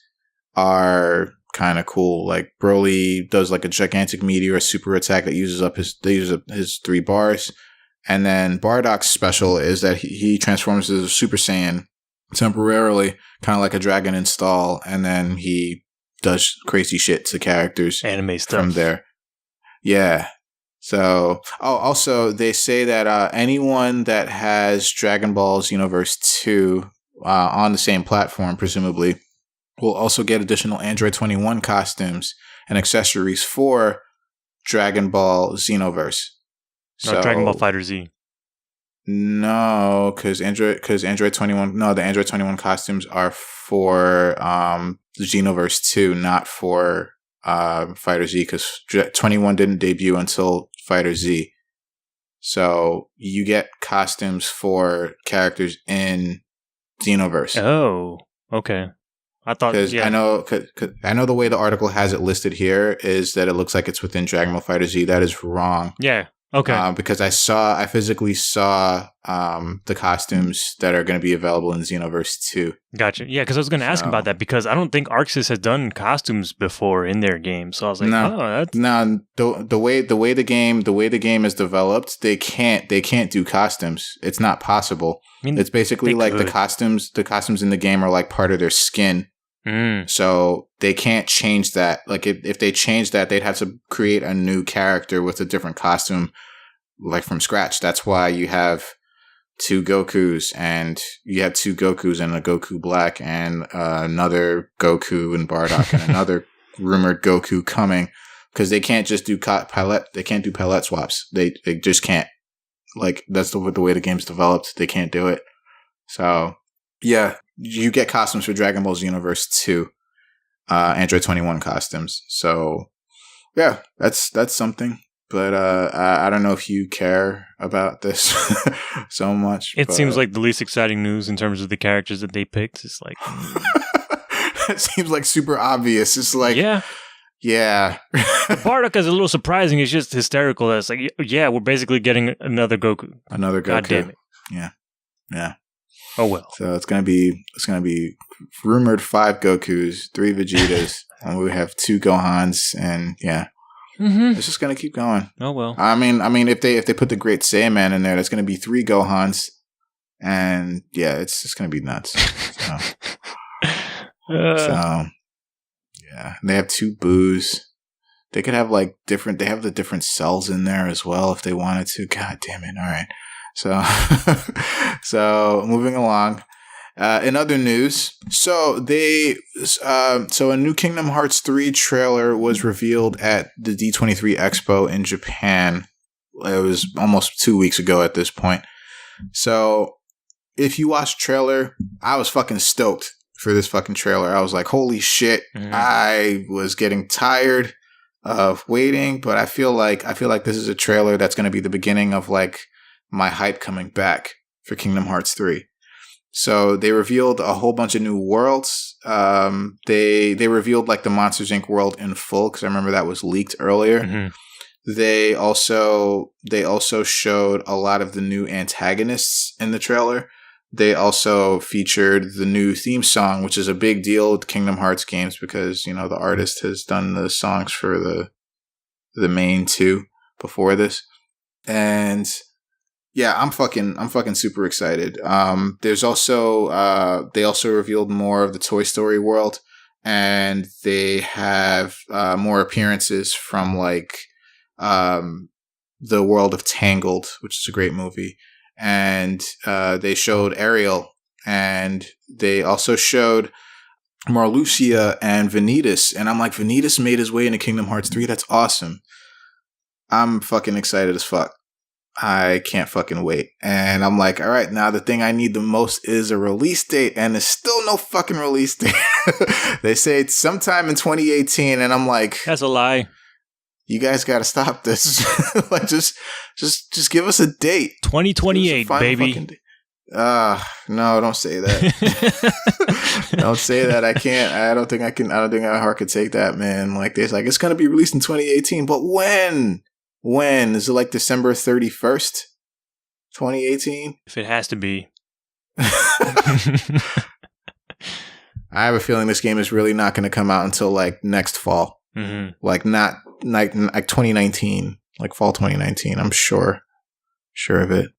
are kind of cool. Like Broly does like a gigantic meteor super attack that uses up his 3 bars, and then Bardock's special is that he transforms as a Super Saiyan temporarily, kind of like a dragon install, and then he does crazy shit to characters anime stuff from there. Yeah. So, also they say that anyone that has Dragon Ball Xenoverse 2 on the same platform, presumably, will also get additional Android 21 costumes and accessories for Dragon Ball Xenoverse. No, Dragon Ball FighterZ. No, because Android 21. No, the Android 21 costumes are for Xenoverse 2, not for FighterZ, because 21 didn't debut until FighterZ. So you get costumes for characters in Xenoverse. Oh, okay. I thought, because I know the way the article has it listed here is that it looks like it's within Dragon Ball FighterZ. That is wrong. Yeah. Okay. Because I physically saw the costumes that are going to be available in Xenoverse 2. Gotcha. Yeah, because I was going to ask about that, because I don't think ArcSys has done costumes before in their game. So I was like, the way the game is developed, they can't do costumes. It's not possible. I mean, it's basically like the costumes in the game are like part of their skin. So they can't change that. Like if they change that, they'd have to create a new character with a different costume, like from scratch. That's why you have 2 Gokus, and you have 2 Gokus and a Goku Black, and another Goku and Bardock, and another rumored Goku coming, because they can't just do palette. They can't do palette swaps. They just can't. Like, that's the way the game's developed. They can't do it. So yeah. You get costumes for Dragon Ball Xenoverse 2, Android 21 costumes. So, yeah, that's something. But I don't know if you care about this so much. It seems like the least exciting news in terms of the characters that they picked. It's like... It seems like super obvious. It's like... Yeah. Bardock is a little surprising. It's just hysterical. It's like, yeah, we're basically getting another Goku. God damn it. Yeah. Oh well. So it's gonna be rumored 5 Gokus, 3 Vegetas, and we have 2 Gohans, and it's just gonna keep going. Oh well. I mean, if they put the Great Saiyaman in there, that's gonna be 3 Gohans, and it's just gonna be nuts. So yeah, they have 2 Boos. They could have like different. They have the different cells in there as well if they wanted to. God damn it! All right. So moving along. In other news, so a new Kingdom Hearts 3 trailer was revealed at the D23 Expo in Japan. It was almost 2 weeks ago at this point. So if you watched trailer, I was fucking stoked for this fucking trailer. I was like, holy shit. Mm-hmm. I was getting tired of waiting, but I feel like this is a trailer that's going to be the beginning of like my hype coming back for Kingdom Hearts 3. So they revealed a whole bunch of new worlds. They revealed like the Monsters Inc. world in full, because I remember that was leaked earlier. Mm-hmm. They also showed a lot of the new antagonists in the trailer. They also featured the new theme song, which is a big deal with Kingdom Hearts games because, the artist has done the songs for the main 2 before this. And yeah, I'm fucking super excited. There's also they also revealed more of the Toy Story world, and they have more appearances from like the world of Tangled, which is a great movie. And they showed Ariel, and they also showed Marluxia and Vanitas. And I'm like, Vanitas made his way into Kingdom Hearts 3? That's awesome. I'm fucking excited as fuck. I can't fucking wait. And I'm like, all right, now the thing I need the most is a release date, and there's still no fucking release date. They say it's sometime in 2018, and I'm like, that's a lie. You guys got to stop this. Like, just give us a date. 2028, baby. No, don't say that. Don't say that. I can't. I don't think my heart could take that, man. Like, there's like, it's gonna be released in 2018, but when? When is it? Like December 31st, 2018? If it has to be. I have a feeling this game is really not going to come out until like next fall. Mm-hmm. Like not like 2019, like fall 2019. I'm sure of it.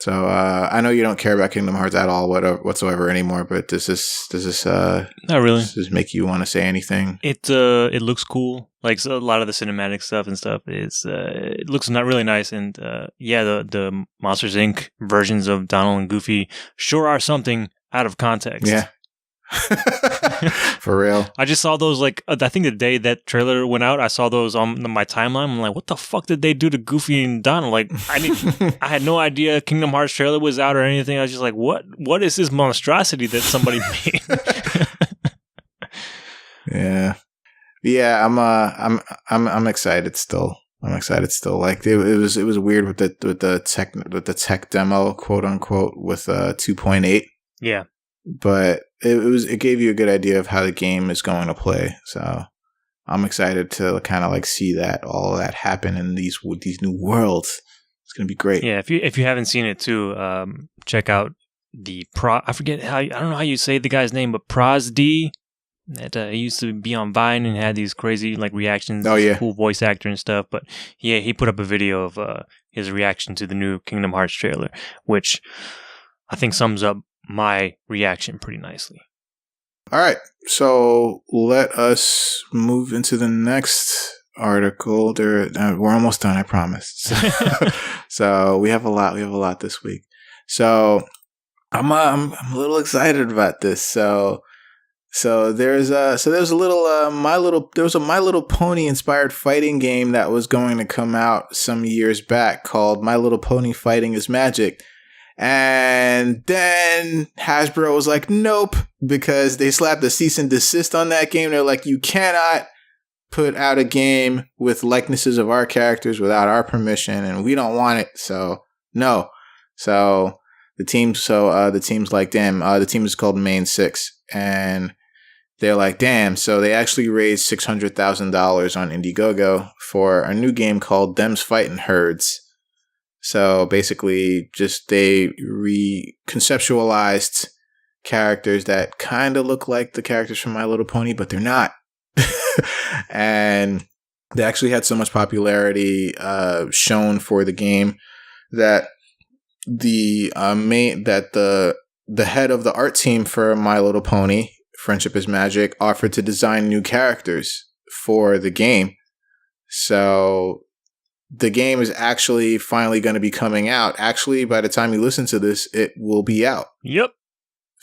So I know you don't care about Kingdom Hearts at all, whatsoever anymore. But does this not really? Does this make you want to say anything? It looks cool. Like, so a lot of the cinematic stuff and stuff is it looks not really nice. And the Monsters Inc. versions of Donald and Goofy sure are something out of context. Yeah. For real. I just saw those, like, I think the day that trailer went out, I saw those on my timeline. I'm like, what the fuck did they do to Goofy and Donald? Like, I had no idea Kingdom Hearts trailer was out or anything. I was just like, what is this monstrosity that somebody made? Yeah, I'm excited still. Like, it was weird with the tech demo, quote unquote, with 2.8. Yeah. But it gave you a good idea of how the game is going to play. So I'm excited to kind of like see all of that happen in these new worlds. It's going to be great. Yeah, if you haven't seen it too, check out the I forget I don't know how you say the guy's name, but BlazBlue. That he used to be on Vine and had these crazy like reactions. Oh yeah, cool voice actor and stuff. But yeah, he put up a video of his reaction to the new Kingdom Hearts trailer, which I think sums up my reaction pretty nicely. All right, so let us move into the next article. We're almost done, I promise. So we have a lot this week. So I'm a little excited about this. So there was a My Little Pony inspired fighting game that was going to come out some years back called My Little Pony Fighting is Magic. And then Hasbro was like, nope, because they slapped a cease and desist on that game. They're like, you cannot put out a game with likenesses of our characters without our permission, and we don't want it. So no. So the team's like, damn. The team is called Main 6, and they're like, damn. So they actually raised $600,000 on Indiegogo for a new game called Them's Fightin' Herds. So basically, just they reconceptualized characters that kind of look like the characters from My Little Pony, but they're not. And they actually had so much popularity shown for the game that the head of the art team for My Little Pony, Friendship is Magic, offered to design new characters for the game. So the game is actually finally going to be coming out. Actually, by the time you listen to this, it will be out. Yep.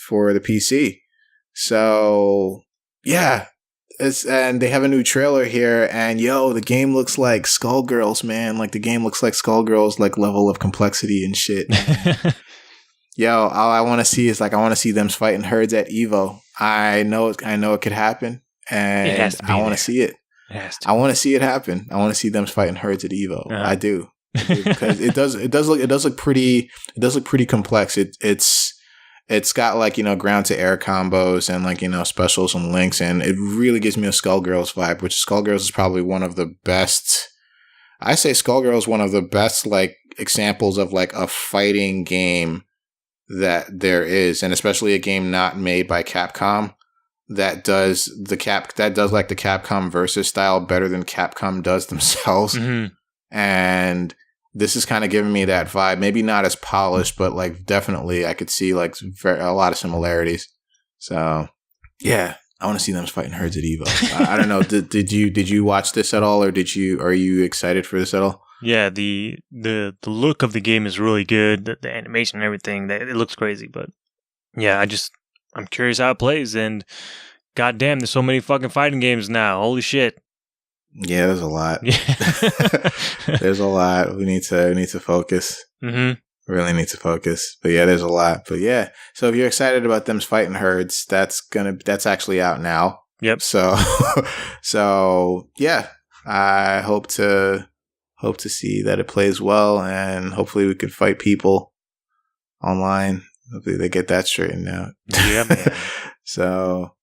For the PC. So, yeah. And they have a new trailer here, and the game looks like Skullgirls, man. Like, the game looks like Skullgirls, like, level of complexity and shit. All I want to see is, like, I want to see them fighting herds at EVO. I know it could happen, and I want to see it. I want to see it happen. I want to see them fighting herds at EVO. Uh-huh. I do because it does look pretty complex. It's got like, ground to air combos and like, specials and links, and it really gives me a Skullgirls vibe, which Skullgirls is probably one of the best. I say Skullgirls is one of the best like examples of like a fighting game that there is, and especially a game not made by Capcom. That does like the Capcom versus style better than Capcom does themselves. Mm-hmm. And this is kind of giving me that vibe. Maybe not as polished, but like definitely I could see like a lot of similarities. So yeah, I want to see them fighting herds at Evo. I don't know. Did you watch this at all, or are you excited for this at all? Yeah, the look of the game is really good. The animation and everything, it looks crazy. But yeah, I'm curious how it plays. And goddamn, there's so many fucking fighting games now. Holy shit. Yeah, there's a lot. Yeah. There's a lot. We need to focus. Mm-hmm. Really need to focus. But yeah, there's a lot. But yeah, so if you're excited about them fighting herds, that's actually out now. Yep. So yeah, I hope to see that it plays well, and hopefully we can fight people online. Hopefully they get that straightened out. Yeah, man. So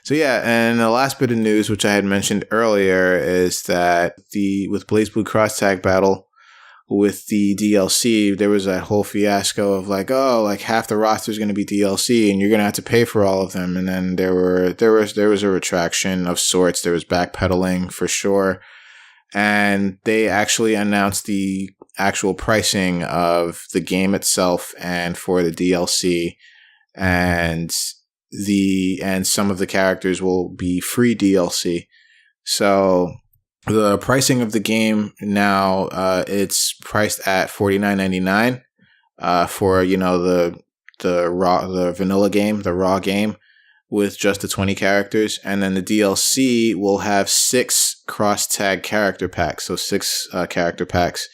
yeah, and the last bit of news, which I had mentioned earlier, is that with BlazBlue Cross Tag Battle, with the DLC, there was that whole fiasco of half the roster is going to be DLC, and you're going to have to pay for all of them. And then there was a retraction of sorts. There was backpedaling for sure, and they actually announced the actual pricing of the game itself and for the DLC, and some of the characters will be free DLC. So the pricing of the game now, it's priced at $49.99 for the vanilla game, the raw game, with just the 20 characters, and then the DLC will have 6 cross tag character packs, so 6 character packs,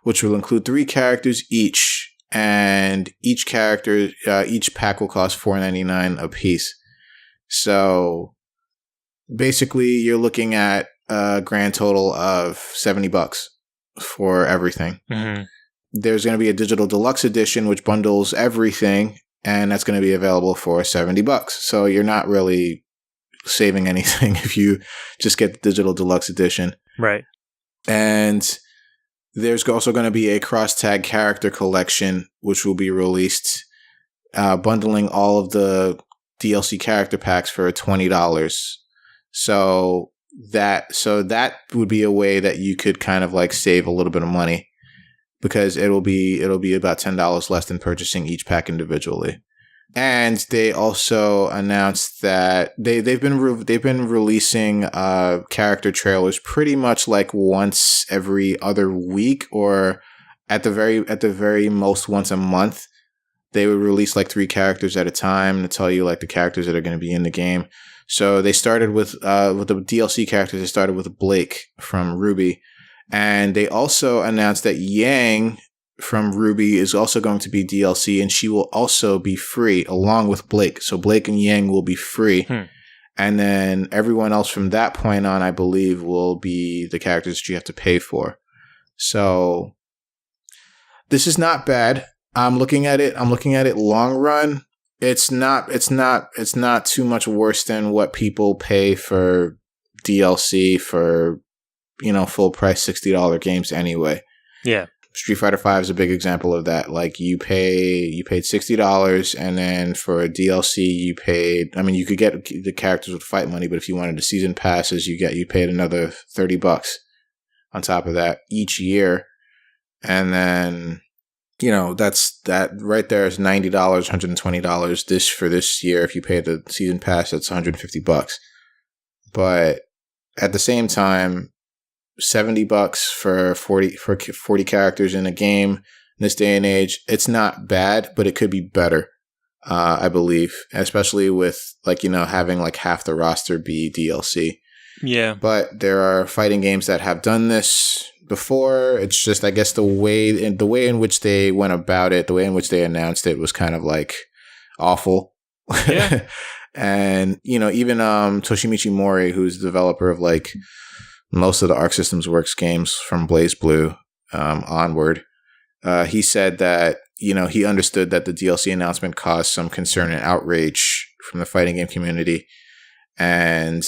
which will include 3 characters each, and each pack will cost $4.99 a piece. So basically, you're looking at a grand total of $70 for everything. Mm-hmm. There's going to be a digital deluxe edition, which bundles everything, and that's going to be available for $70. So you're not really saving anything if you just get the digital deluxe edition. Right. And there's also going to be a cross-tag character collection, which will be released, bundling all of the DLC character packs for $20. So that would be a way that you could kind of save a little bit of money, because it'll be about $10 less than purchasing each pack individually. And they also announced that they've been releasing character trailers pretty much once every other week, or at the very most once a month. They would release 3 characters at a time to tell you the characters that are going to be in the game. So they started with the DLC characters. They started with Blake from Ruby, and they also announced that Yang from Ruby is also going to be DLC, and she will also be free along with Blake. So Blake and Yang will be free. And then everyone else from that point on, I believe, will be the characters that you have to pay for. So this is not bad. I'm looking at it long run. It's not too much worse than what people pay for DLC for, full price $60 games anyway. Yeah. Street Fighter V is a big example of that. You paid $60, and then for DLC you paid, you could get the characters with fight money, but if you wanted the season passes, you paid another $30 on top of that each year. And then, that right there is $90, $120 for this year. If you pay the season pass, that's $150. But at the same time, $70 for 40 characters in a game in this day and age, it's not bad, but it could be better, I believe, especially with having half the roster be DLC. Yeah. But there are fighting games that have done this before. It's just, I guess, the way in which they went about it, the way in which they announced it was kind of awful. Yeah. And even Toshimichi Mori, who's the developer of most of the Arc Systems Works games from BlazBlue onward, he said that he understood that the DLC announcement caused some concern and outrage from the fighting game community, and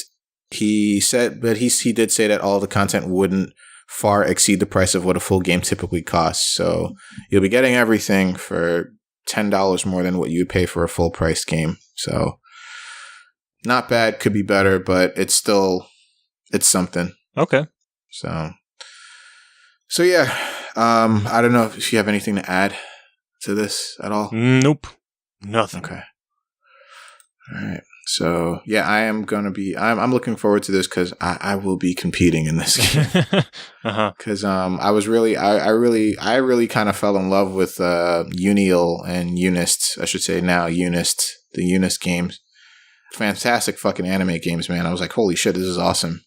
he did say that all the content wouldn't far exceed the price of what a full game typically costs. So you'll be getting everything for $10 more than what you'd pay for a full priced game. So not bad, could be better, but it's something. Okay. So yeah, I don't know if you have anything to add to this at all. Nope. Nothing. Okay. All right. So yeah, I'm looking forward to this because I will be competing in this game. Because I really kind of fell in love with Unreal and Unist. I should say now Unist, the Unist games. Fantastic fucking anime games, man. I was like, holy shit, this is awesome.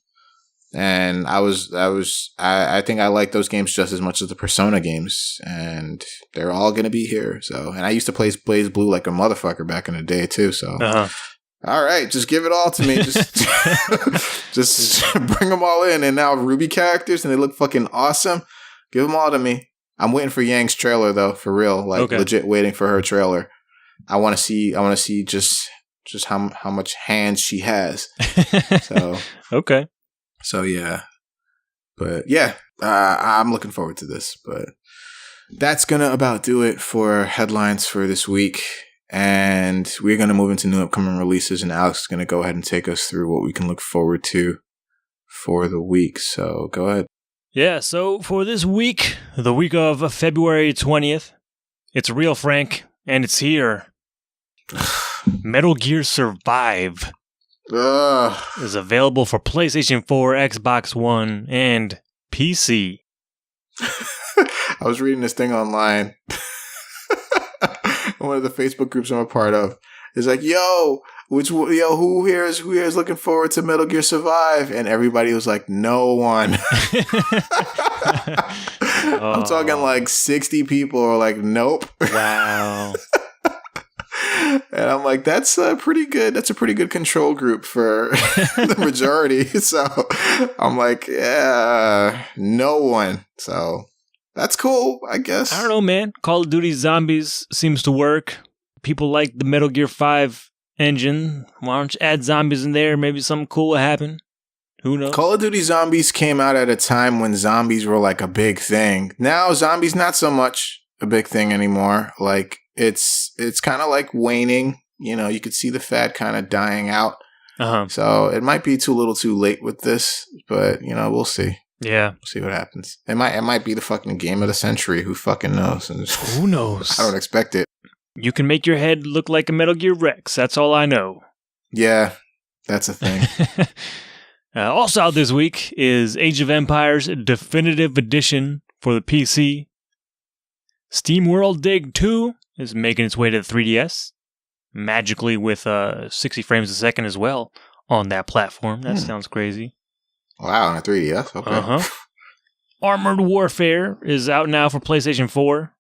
And I think I like those games just as much as the Persona games, and they're all gonna be here. So, and I used to play BlazBlue like a motherfucker back in the day too. So, all right, just give it all to me. Just bring them all in. And now Ruby characters, and they look fucking awesome. Give them all to me. I'm waiting for Yang's trailer though, for real. Like legit waiting for her trailer. I want to see just how much hands she has. So okay. So yeah, but yeah, I'm looking forward to this. But that's gonna about do it for headlines for this week, and we're gonna move into new upcoming releases. And Alex is gonna go ahead and take us through what we can look forward to for the week. So go ahead. Yeah. So for this week, the week of February 20th, it's real, Frank, and it's here. Metal Gear Survive. Is available for PlayStation 4, Xbox One, and PC. I was reading this thing online. One of the Facebook groups I'm a part of is like, who here is looking forward to Metal Gear Survive? And everybody was like, no one. I'm talking like 60 people are like, nope. Wow. And I'm like, that's pretty good. That's a pretty good control group for the majority. So I'm like, yeah, no one. So that's cool, I guess. I don't know, man. Call of Duty Zombies seems to work. People like the Metal Gear 5 engine. Why don't you add zombies in there? Maybe something cool will happen. Who knows? Call of Duty Zombies came out at a time when zombies were like a big thing. Now zombies not so much a big thing anymore. Like it's kind of like waning. You know, you could see the fad kind of dying out. So it might be too little too late with this, but you know, we'll see. Yeah. We'll see what happens. It might be the fucking game of the century. Who fucking knows? And who knows? I don't expect it. You can make your head look like a Metal Gear Rex. That's all I know. Yeah, that's a thing. Also out this week is Age of Empires Definitive Edition for the PC. SteamWorld Dig 2 is making its way to the 3DS. Magically with 60 frames a second as well on that platform. That sounds crazy. Wow, on a 3DS? Okay. Armored Warfare is out now for PlayStation 4.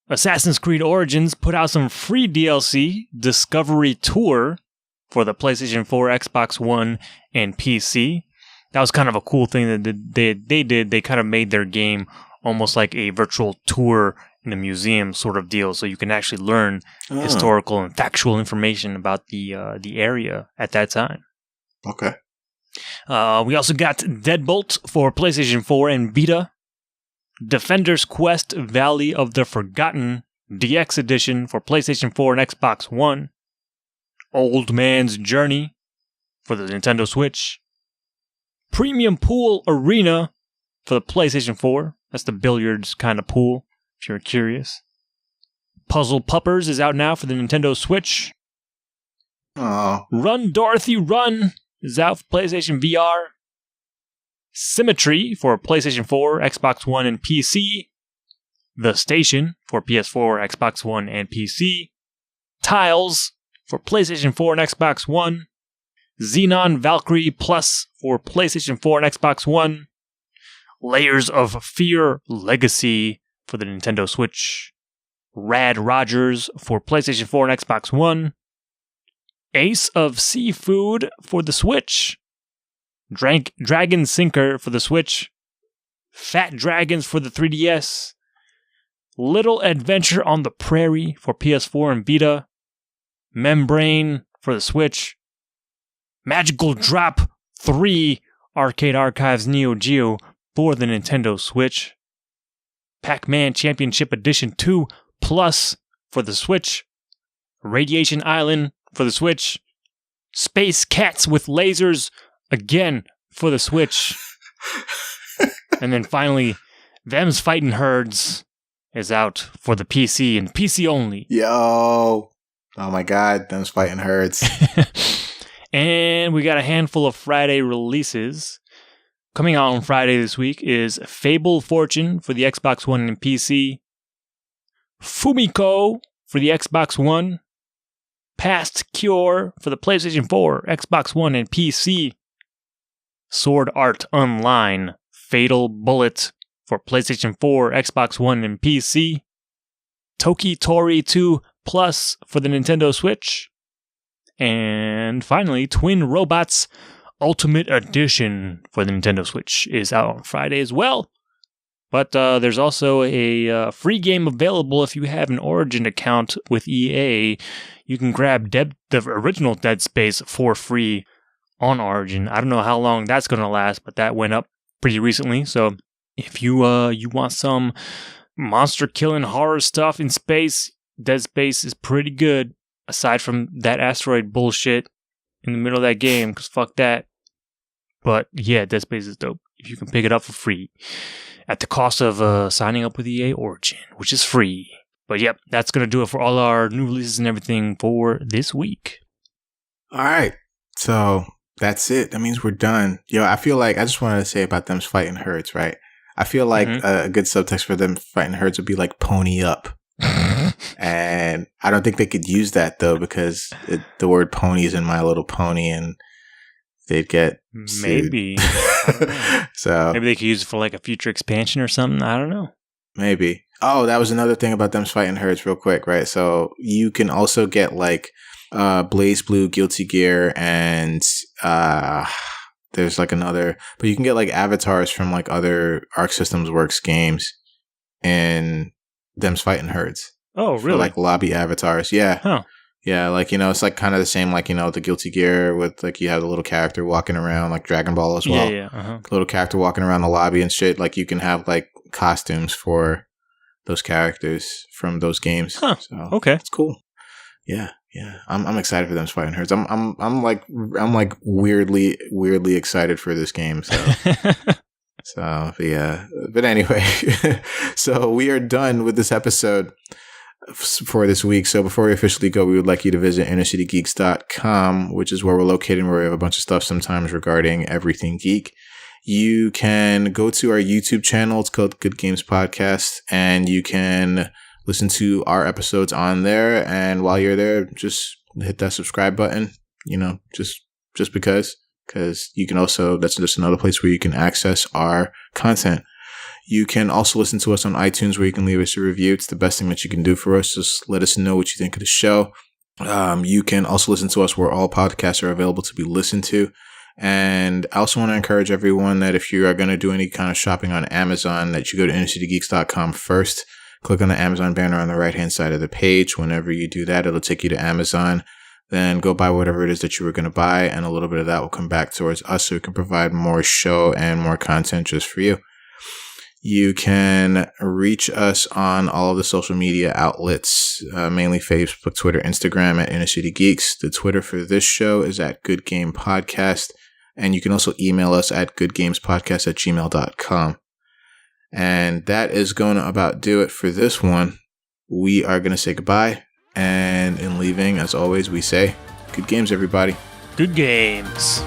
Assassin's Creed Origins put out some free DLC, Discovery Tour, for the PlayStation 4, Xbox One, and PC. That was kind of a cool thing that they did. They kind of made their game almost like a virtual tour in a museum sort of deal, so you can actually learn historical and factual information about the area at that time. Okay. We also got Deadbolt for PlayStation 4 and Vita. Defender's Quest Valley of the Forgotten DX Edition for PlayStation 4 and Xbox One. Old Man's Journey for the Nintendo Switch. Premium Pool Arena for the PlayStation 4. That's the billiards kind of pool, if you're curious. Puzzle Puppers is out now for the Nintendo Switch. Run Dorothy Run is out for PlayStation VR. Symmetry for PlayStation 4, Xbox One, and PC. The Station for PS4, Xbox One, and PC. Tiles for PlayStation 4 and Xbox One. Xenon Valkyrie Plus for PlayStation 4 and Xbox One. Layers of Fear Legacy for the Nintendo Switch. Rad Rogers for PlayStation 4 and Xbox One. Ace of Seafood for the Switch. Dragon Sinker for the Switch. Fat Dragons for the 3DS. Little Adventure on the Prairie for PS4 and Vita. Membrane for the Switch. Magical Drop 3 Arcade Archives Neo Geo for the Nintendo Switch. Pac-Man Championship Edition 2 Plus for the Switch. Radiation Island for the Switch. Space Cats with Lasers again for the Switch. And then finally, Them's Fightin' Herds is out for the PC and PC only. Yo. Oh my God, them's fighting hurts. And we got a handful of Friday releases. Coming out on Friday this week is Fable Fortune for the Xbox One and PC, Fumiko for the Xbox One, Past Cure for the PlayStation 4, Xbox One, and PC, Sword Art Online, Fatal Bullet for PlayStation 4, Xbox One, and PC, Toki Tori 2 Plus for the Nintendo Switch, and finally, Twin Robots Ultimate Edition for the Nintendo Switch is out on Friday as well. But there's also a free game available if you have an Origin account with EA. You can grab the original Dead Space for free on Origin. I don't know how long that's going to last, but that went up pretty recently. So if you want some monster killing horror stuff in space, Dead Space is pretty good. Aside from that asteroid bullshit in the middle of that game, because fuck that. But yeah, Dead Space is dope. If you can pick it up for free at the cost of signing up with EA Origin, which is free. But yep, that's going to do it for all our new releases and everything for this week. All right. So that's it. That means we're done. Yo, I feel like I just wanted to say about them fighting hurts, right? I feel like a good subtext for them fighting hurts would be like pony up. And I don't think they could use that though, because the word pony is in My Little Pony and they'd get maybe. So maybe they could use it for like a future expansion or something. I don't know. Maybe. Oh, that was another thing about them fighting hurts real quick, right? So you can also get like BlazBlue, Guilty Gear, and there's like another, but you can get like avatars from like other Arc Systems Works games in them's fighting herds. Oh, really? For like lobby avatars. Yeah. Huh. Yeah, like, you know, it's like kind of the same, like, you know, the Guilty Gear with like you have the little character walking around, like Dragon Ball as well. Yeah. Uh-huh. Little character walking around the lobby and shit. Like you can have like costumes for those characters from those games. Huh. So okay. It's cool. Yeah. I'm excited for them fighting herds. I'm like weirdly excited for this game. So yeah. But anyway, so we are done with this episode for this week. So before we officially go, we would like you to visit innercitygeeks.com, which is where we're located, where we have a bunch of stuff sometimes regarding everything geek. You can go to our YouTube channel. It's called Good Games Podcast, and you can listen to our episodes on there. And while you're there, just hit that subscribe button, you know, just because you can also, that's just another place where you can access our content. You can also listen to us on iTunes, where you can leave us a review. It's the best thing that you can do for us. Just let us know what you think of the show. You can also listen to us where all podcasts are available to be listened to. And I also want to encourage everyone that if you are going to do any kind of shopping on Amazon, that you go to innercitygeeks.com first. Click on the Amazon banner on the right-hand side of the page. Whenever you do that, it'll take you to Amazon. Then go buy whatever it is that you were going to buy, and a little bit of that will come back towards us so we can provide more show and more content just for you. You can reach us on all of the social media outlets, mainly Facebook, Twitter, Instagram at Inner City Geeks. The Twitter for this show is at Good Game Podcast. And you can also email us at goodgamespodcast@gmail.com. And that is going to about do it for this one. We are going to say goodbye. And in leaving, as always, we say, good games, everybody. Good games.